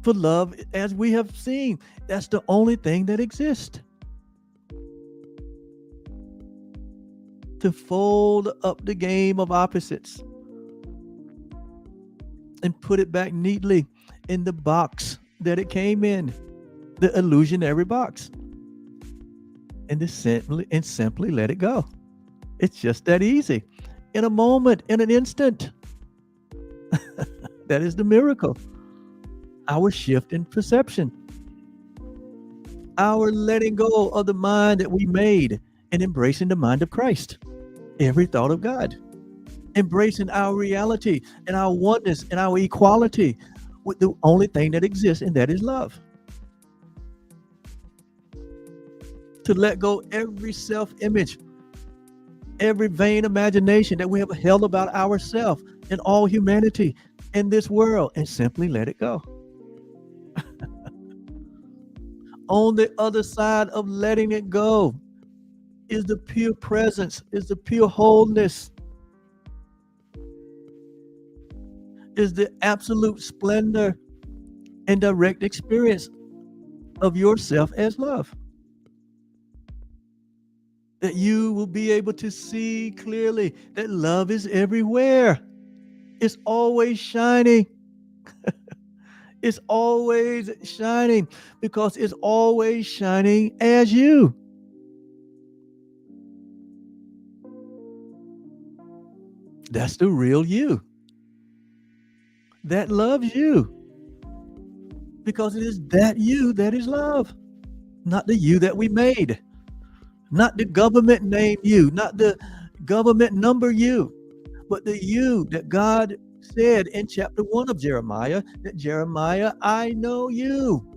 [SPEAKER 1] For love, as we have seen, that's the only thing that exists. To fold up the game of opposites and put it back neatly in the box that it came in, the illusionary box, and to simply let it go. It's just that easy. In a moment, in an instant. That is the miracle. Our shift in perception. Our letting go of the mind that we made and embracing the mind of Christ. Every thought of God. Embracing our reality and our oneness and our equality with the only thing that exists, and that is love. To let go every self-image, every vain imagination that we have held about ourselves and all humanity in this world, and simply let it go. On the other side of letting it go is the pure presence, is the pure wholeness, is the absolute splendor and direct experience of yourself as love. That you will be able to see clearly that love is everywhere. It's always shining. It's always shining because it's always shining as you. That's the real you. That loves you. Because it is that you that is love. Not the you that we made. Not the government name you. Not the government number you. But the you that God said in chapter 1 of Jeremiah, that Jeremiah, I know you.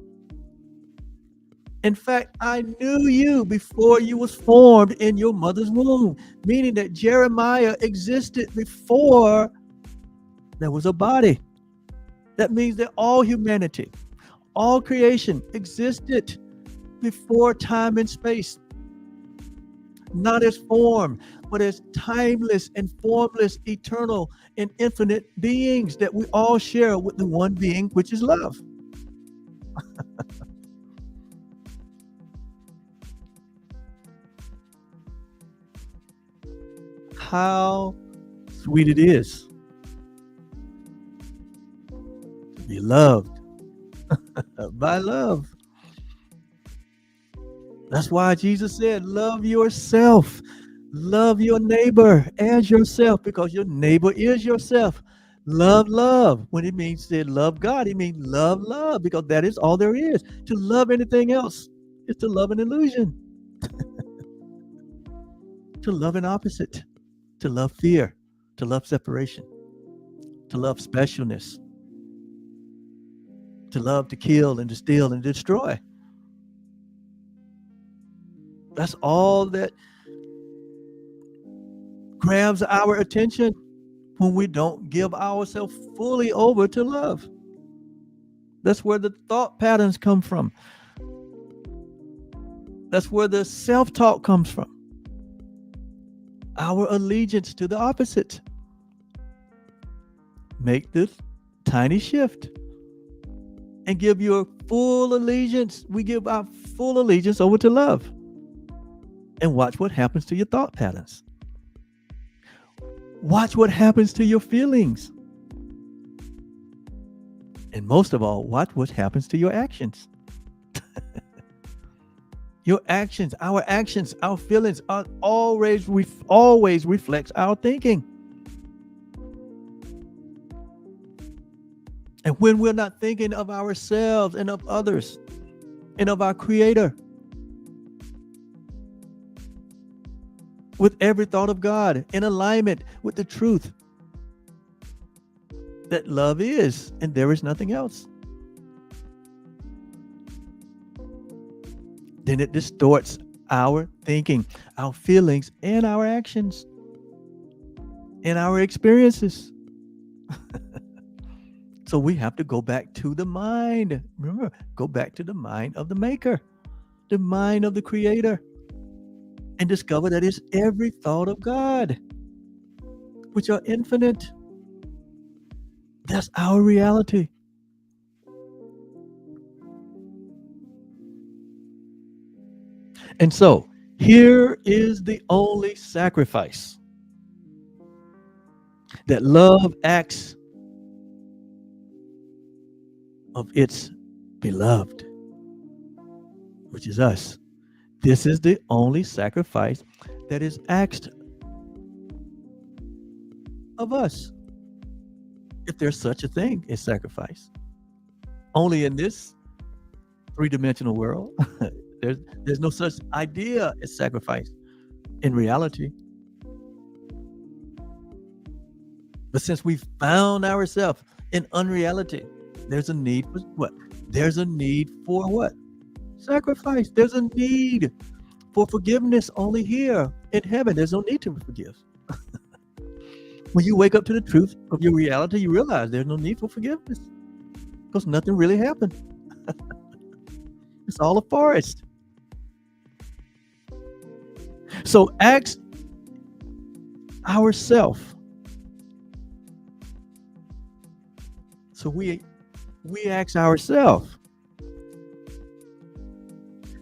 [SPEAKER 1] In fact, I knew you before you was formed in your mother's womb, meaning that Jeremiah existed before there was a body. That means that all humanity, all creation existed before time and space. Not as form, but as timeless and formless, eternal and infinite beings that we all share with the one being, which is love. How sweet it is to be loved by love. That's why Jesus said, love yourself. Love your neighbor as yourself, because your neighbor is yourself. Love, love. When it means to love God, it means love, love, because that is all there is. To love anything else is to love an illusion. To love an opposite. To love fear. To love separation. To love specialness. To love to kill and to steal and destroy. That's all that grabs our attention. when we don't give ourselves fully over to love. That's where the thought patterns come from. That's where the self-talk comes from. Our allegiance to the opposite. Make this tiny shift and give your full allegiance. We give our full allegiance over to love. And watch what happens to your thought patterns. Watch what happens to your feelings. And most of all, watch what happens to your actions. Your actions, our feelings are always reflects our thinking. And when we're not thinking of ourselves and of others and of our Creator, with every thought of God in alignment with the truth that love is, and there is nothing else, then it distorts our thinking, our feelings, and our actions, and our experiences. So we have to go back to the mind. Remember, go back to the mind of the Maker, the mind of the Creator, and discover that it's every thought of God, which are infinite. That's our reality. And so, here is the only sacrifice that love asks of its beloved, which is us. This is the only sacrifice that is asked of us. If there's such a thing as sacrifice. Only in this three-dimensional world, there's no such idea as sacrifice in reality. But since we've found ourselves in unreality, there's a need for what? There's a need for what? Sacrifice. There's a need for forgiveness only here in heaven. There's no need to forgive. When you wake up to the truth of your reality, you realize there's no need for forgiveness because nothing really happened. It's all a forest. So ask ourselves. So we ask ourselves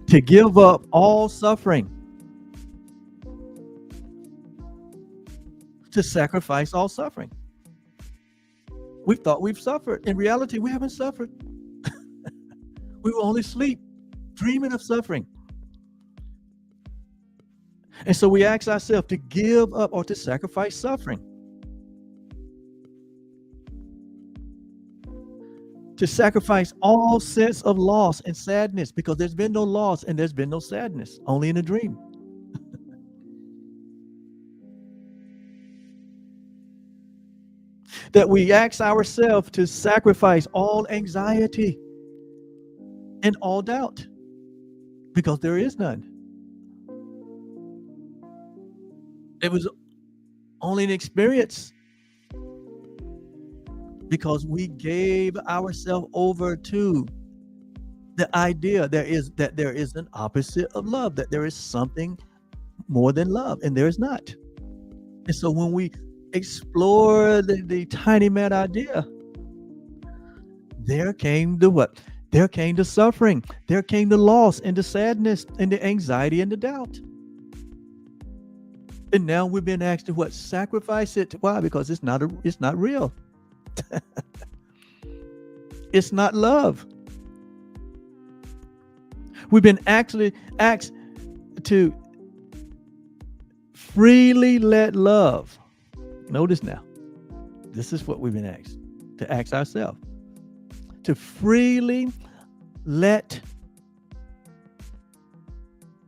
[SPEAKER 1] to give up all suffering, to sacrifice all suffering. We thought we've suffered. In reality, we haven't suffered. We will only sleep, dreaming of suffering. And so we ask ourselves to give up or to sacrifice suffering, to sacrifice all sense of loss and sadness, because there's been no loss and there's been no sadness, only in a dream. That we ask ourselves to sacrifice all anxiety and all doubt, because there is none. It was only an experience because we gave ourselves over to the idea that there is an opposite of love, that there is something more than love, and there is not. And so when we explore the tiny mad idea, there came the what? There came the suffering, there came the loss and the sadness and the anxiety and the doubt. And now we've been asked to what? Sacrifice it. Why? Because it's not real. It's not love. We've been actually asked to freely let love. Notice now, this is what we've been asked to ask ourselves, to freely let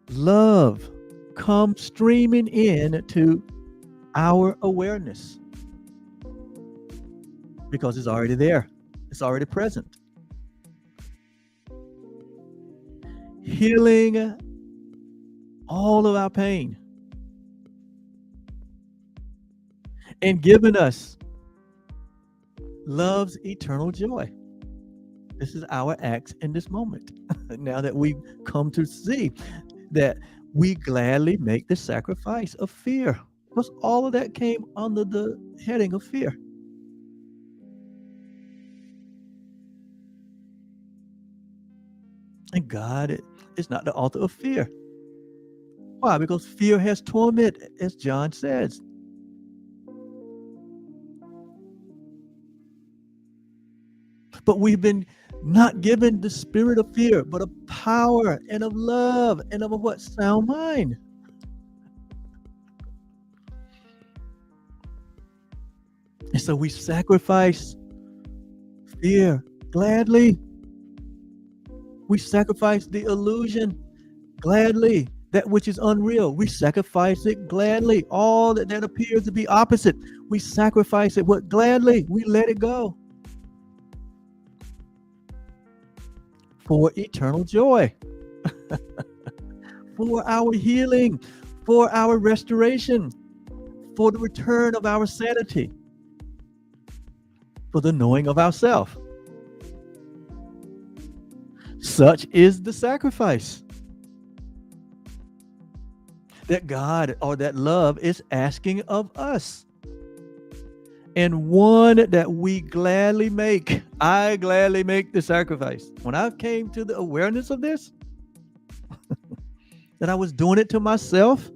[SPEAKER 1] love come streaming in to our awareness, because it's already there. It's already present. Healing all of our pain and given us love's eternal joy. This is our acts in this moment. Now that we come to see that we gladly make the sacrifice of fear, because all of that came under the heading of fear. And God is not the author of fear. Why? Because fear has torment, as John says. But we've been not given the spirit of fear, but of power and of love and of a what? Sound mind. And so we sacrifice fear gladly. We sacrifice the illusion gladly. That which is unreal, we sacrifice it gladly. All that appears to be opposite, we sacrifice it what? Gladly. We let it go. For eternal joy, for our healing, for our restoration, for the return of our sanity, for the knowing of ourselves. Such is the sacrifice that God or that love is asking of us. And one that we gladly make. I gladly make the sacrifice. When I came to the awareness of this, that I was doing it to myself,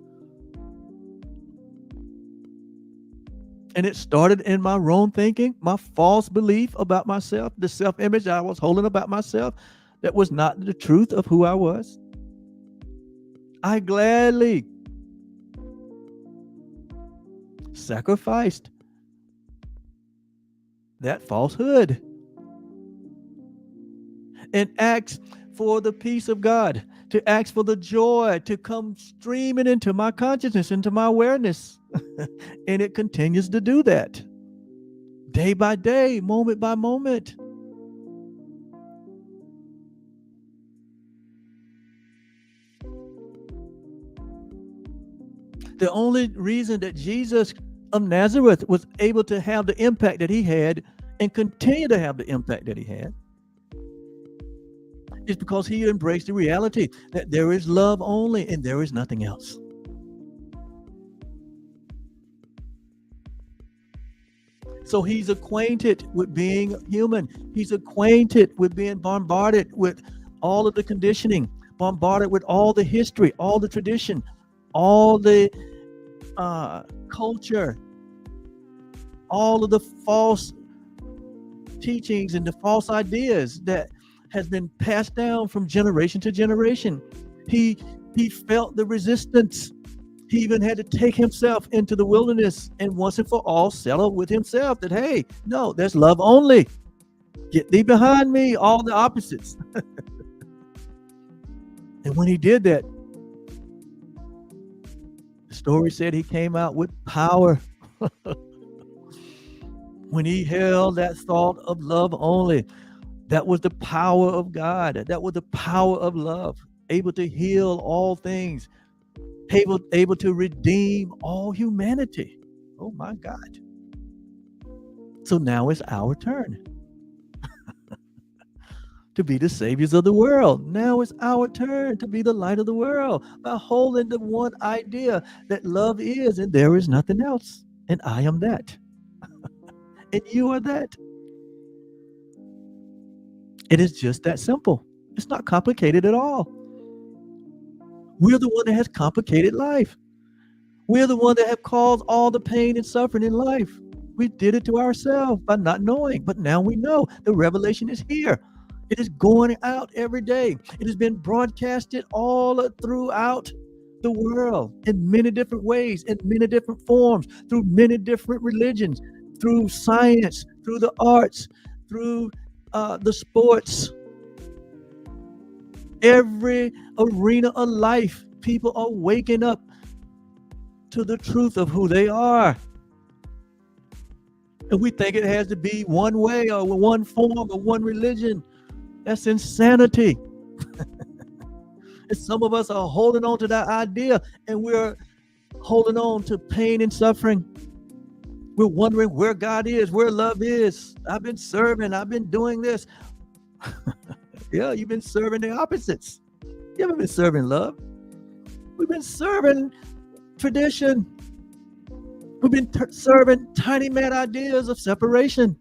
[SPEAKER 1] and it started in my wrong thinking, my false belief about myself, the self-image I was holding about myself, that was not the truth of who I was. I gladly sacrificed that falsehood and asked for the peace of God, to ask for the joy to come streaming into my consciousness, into my awareness. And it continues to do that day by day, moment by moment. The only reason that Jesus of Nazareth was able to have the impact that he had and continue to have the impact that he had is because he embraced the reality that there is love only and there is nothing else. So he's acquainted with being human. He's acquainted with being bombarded with all of the conditioning, bombarded with all the history, all the tradition, all the culture, all of the false teachings and the false ideas that has been passed down from generation to generation. He felt the resistance. He even had to take himself into the wilderness and once and for all settle with himself that, hey, no, there's love only. Get thee behind me, all the opposites. And when he did that, the story said he came out with power. When he held that thought of love only, that was the power of God. That was the power of love, able to heal all things, able to redeem all humanity. Oh my God. So now it's our turn to be the saviors of the world. Now it's our turn to be the light of the world by holding the one idea that love is and there is nothing else. And I am that. And you are that. It is just that simple. It's not complicated at all. We're the one that has complicated life. We're the one that have caused all the pain and suffering in life. We did it to ourselves by not knowing, but now we know. The revelation is here. It is going out every day. It has been broadcasted all throughout the world in many different ways, in many different forms, through many different religions, through science, through the arts, through the sports. Every arena of life, people are waking up to the truth of who they are. And we think it has to be one way or one form or one religion. That's insanity. And some of us are holding on to that idea, and we're holding on to pain and suffering. We're wondering where God is, where love is. I've been serving, I've been doing this. Yeah, you've been serving the opposites. You haven't been serving love. We've been serving tradition. We've been serving tiny mad ideas of separation.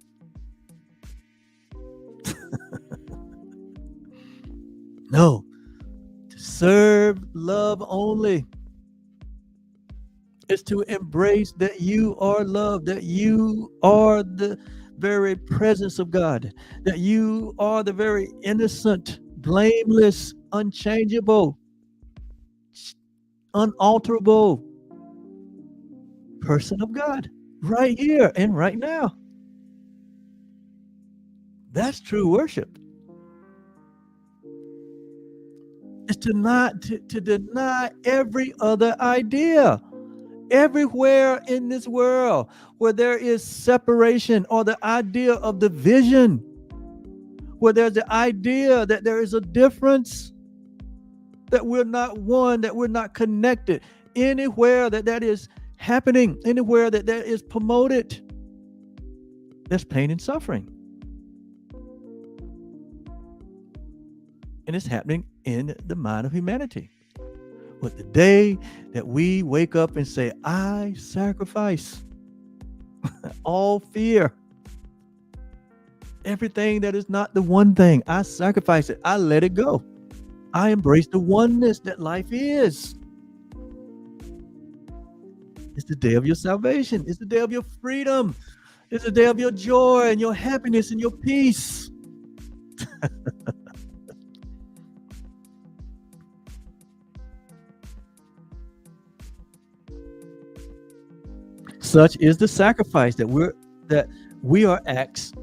[SPEAKER 1] No, to serve love only is to embrace that you are love, that you are the very presence of God, that you are the very innocent, blameless, unchangeable, unalterable person of God right here and right now. That's true worship. Is to deny every other idea. Everywhere in this world where there is separation or the idea of division, where there's the idea that there is a difference, that we're not one, that we're not connected, anywhere that is happening, anywhere that is promoted, there's pain and suffering. And it's happening in the mind of humanity. But the day that we wake up and say, I sacrifice all fear, everything that is not the one thing, I sacrifice it, I let it go. I embrace the oneness that life is. It's the day of your salvation. It's the day of your freedom. It's the day of your joy and your happiness and your peace. Such is the sacrifice that we are asked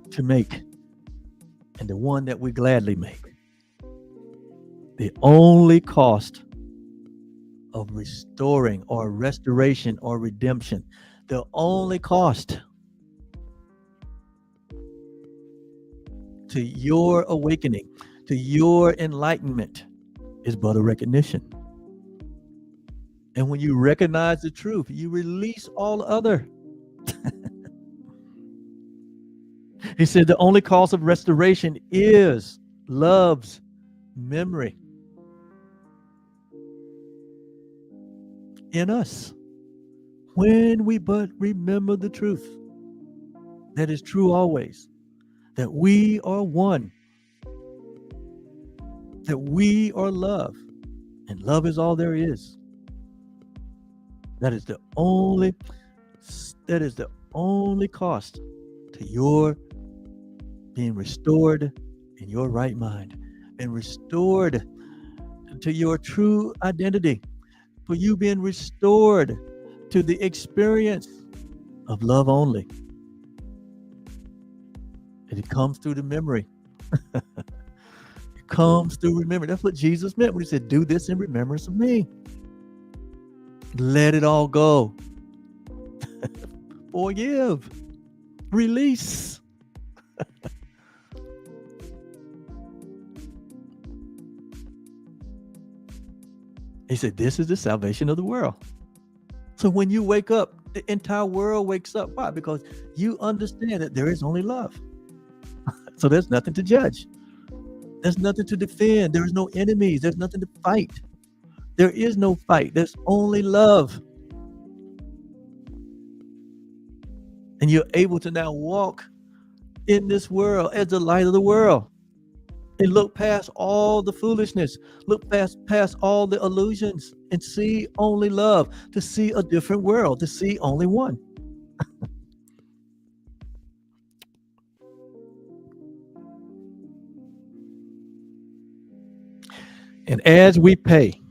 [SPEAKER 1] to make, and the one that we gladly make. The only cost of restoring or restoration or redemption, the only cost to your awakening, to your enlightenment, is but a recognition. And when you recognize the truth, you release all other. He said the only cause of restoration is love's memory in us. When we but remember the truth that is true always, that we are one, that we are love, and love is all there is. That is the only cost to your being restored in your right mind, and restored to your true identity, for you being restored to the experience of love only. And it comes through the memory. It comes through remember. That's what Jesus meant when he said, do this in remembrance of me. Let it all go. Forgive. Release. He said, this is the salvation of the world. So when you wake up, the entire world wakes up. Why? Because you understand that there is only love. So there's nothing to judge. There's nothing to defend. There's no enemies. There's nothing to fight. There is no fight. There's only love. And you're able to now walk in this world as the light of the world. And look past all the foolishness, look past all the illusions, and see only love, to see a different world, to see only one. And as we pay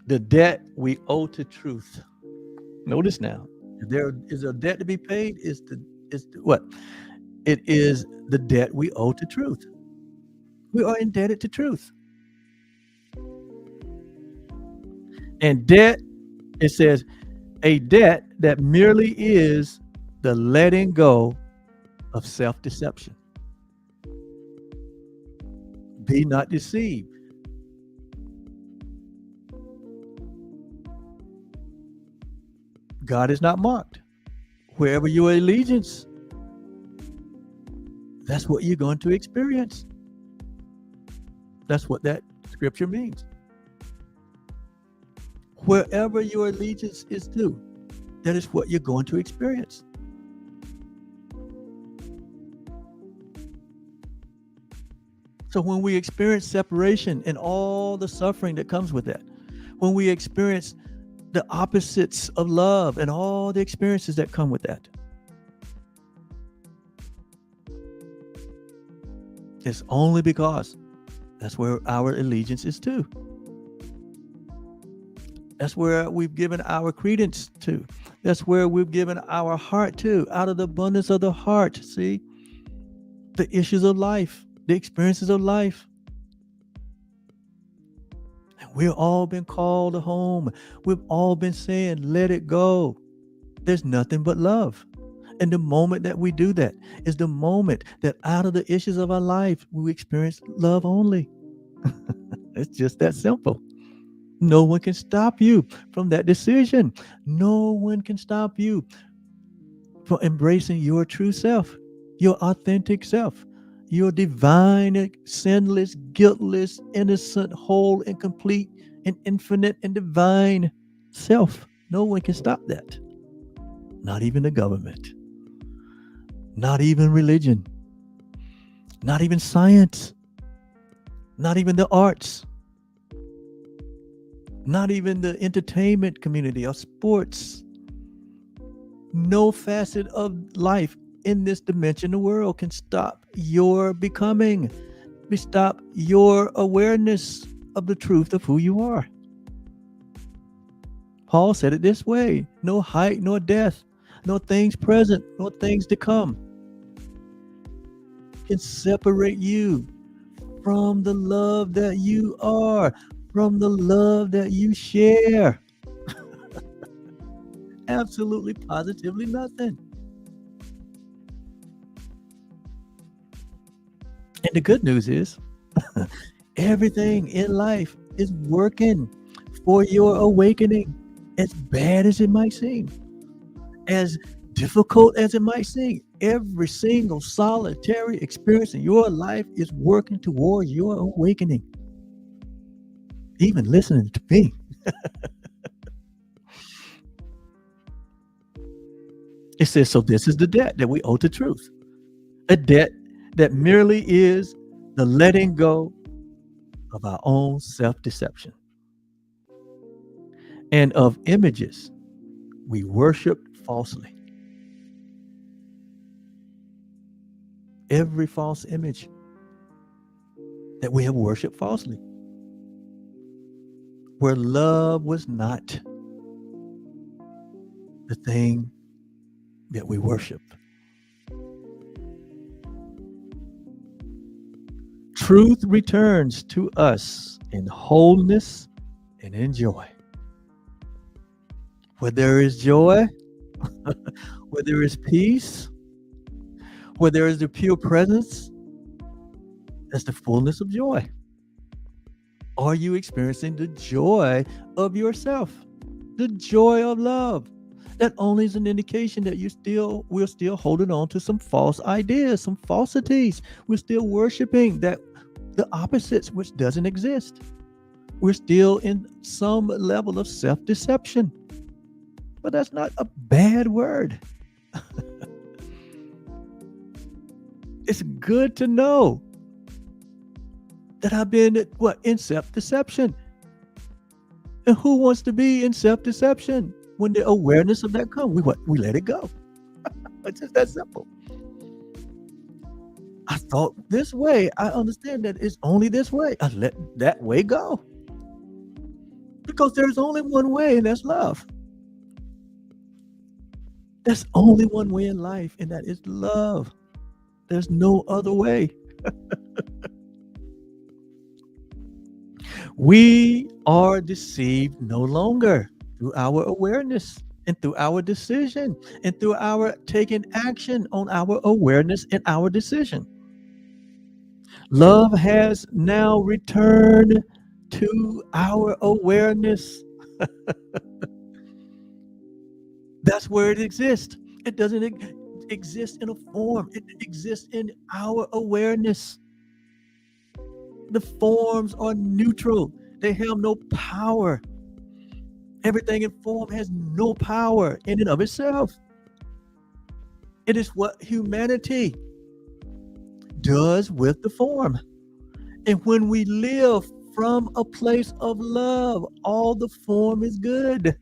[SPEAKER 1] the debt we owe to truth, notice now, if there is a debt to be paid, is what? It is the debt we owe to truth. We are indebted to truth. And debt, it says, a debt that merely is the letting go of self-deception. Be not deceived. God is not mocked. Wherever your allegiance, that's what you're going to experience. That's what that scripture means. Wherever your allegiance is to, that is what you're going to experience. So when we experience separation and all the suffering that comes with that, when we experience the opposites of love and all the experiences that come with that, it's only because that's where our allegiance is to. That's where we've given our credence to. That's where we've given our heart to. Out of the abundance of the heart, see? The issues of life, the experiences of life. And we've all been called home. We've all been saying, let it go. There's nothing but love. And the moment that we do that is the moment that out of the issues of our life, we experience love only. It's just that simple. No one can stop you from that decision. No one can stop you from embracing your true self, your authentic self, your divine, sinless, guiltless, innocent, whole, and complete, and infinite and divine self. No one can stop that. Not even the government. Not even religion. Not even science. Not even the arts. Not even the entertainment community or sports. No facet of life in this dimension of the world can stop your becoming, stop your awareness of the truth of who you are. Paul said it this way: no height nor depth, no things present, nor things to come can separate you from the love that you are, from the love that you share. Absolutely, positively nothing. And the good news is everything in life is working for your awakening, as bad as it might seem, as difficult as it might seem. Every single solitary experience in your life is working towards your awakening. Even listening to me. It says, so this is the debt that we owe to truth. A debt that merely is the letting go of our own self-deception and of images we worshiped falsely. Every false image that we have worshiped falsely, where love was not the thing that we worship. Truth returns to us in wholeness and in joy. Where there is joy, where there is peace, where there is the pure presence, that's the fullness of joy. Are you experiencing the joy of yourself? The joy of love? That only is an indication that we're still holding on to some false ideas, some falsities. We're still worshiping the opposites, which doesn't exist. We're still in some level of self-deception. But that's not a bad word. It's good to know that I've been in self-deception. And who wants to be in self-deception? When the awareness of that comes, we let it go. It's just that simple. I thought this way. I understand that it's only this way. I let that way go. Because there's only one way, and that's love. There's only one way in life, and that is love. There's no other way. We are deceived no longer through our awareness and through our decision and through our taking action on our awareness and our decision. Love has now returned to our awareness. That's where it exists. It doesn't exist in a form. It exists in our awareness. The forms are neutral. They have no power. Everything in form has no power in and of itself. It is what humanity does with the form. And when we live from a place of love, all the form is good.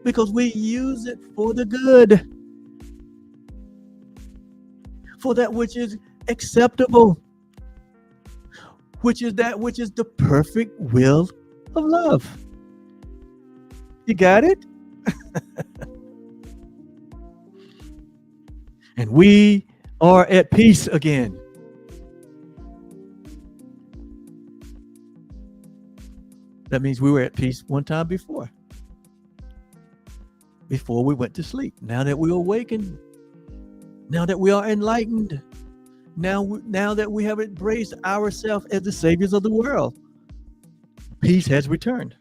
[SPEAKER 1] Because we use it for the good, for that which is acceptable, which is that which is the perfect will of love. You got it? And we are at peace again. That means we were at peace one time before we went to sleep. Now that we awakened, now that we are enlightened, now that we have embraced ourselves as the saviors of the world, peace has returned.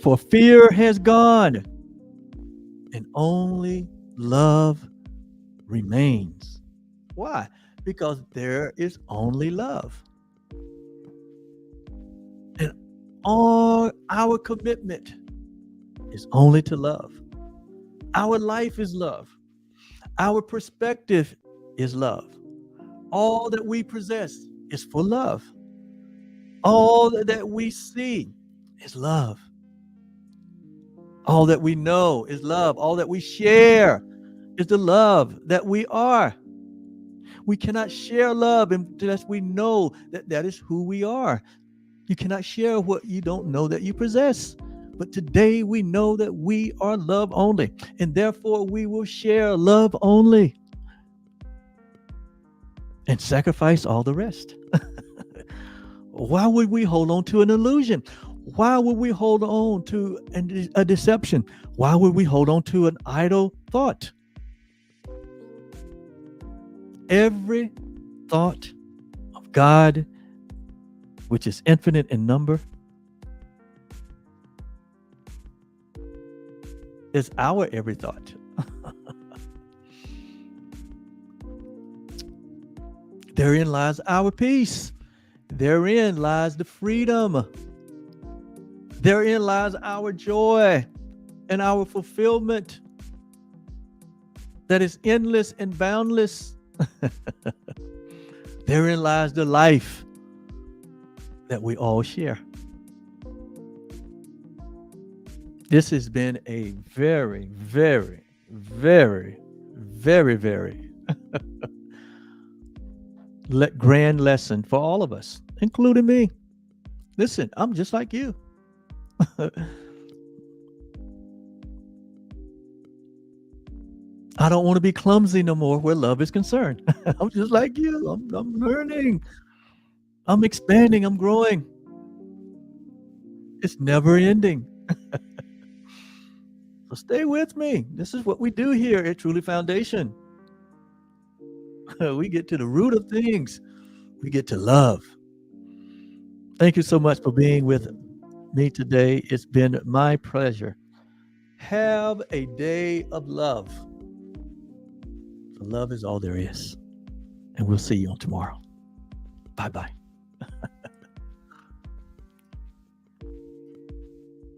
[SPEAKER 1] For fear has gone, and only love remains. Why? Because there is only love. And all our commitment is only to love. Our life is love. Our perspective is love. All that we possess is for love. All that we see is love. All that we know is love. All that we share is the love that we are. We cannot share love unless we know that that is who we are. You cannot share what you don't know that you possess. But today we know that we are love only, and therefore we will share love only and sacrifice all the rest. Why would we hold on to an illusion? Why would we hold on to a deception? Why would we hold on to an idle thought? Every thought of God, which is infinite in number, is our every thought. Therein lies our peace. Therein lies the freedom. Therein lies our joy and our fulfillment that is endless and boundless. Therein lies the life that we all share. This has been a very, very, very, very, very grand lesson for all of us, including me. Listen, I'm just like you. I don't want to be clumsy no more where love is concerned. I'm just like you. I'm learning. I'm expanding. I'm growing. It's never ending. So stay with me. This is what we do here at Truly Foundation. We get to the root of things. We get to love. Thank you so much for being with me today. It's been my pleasure. Have a day of love. Love is all there is. And we'll see you on tomorrow. Bye-bye.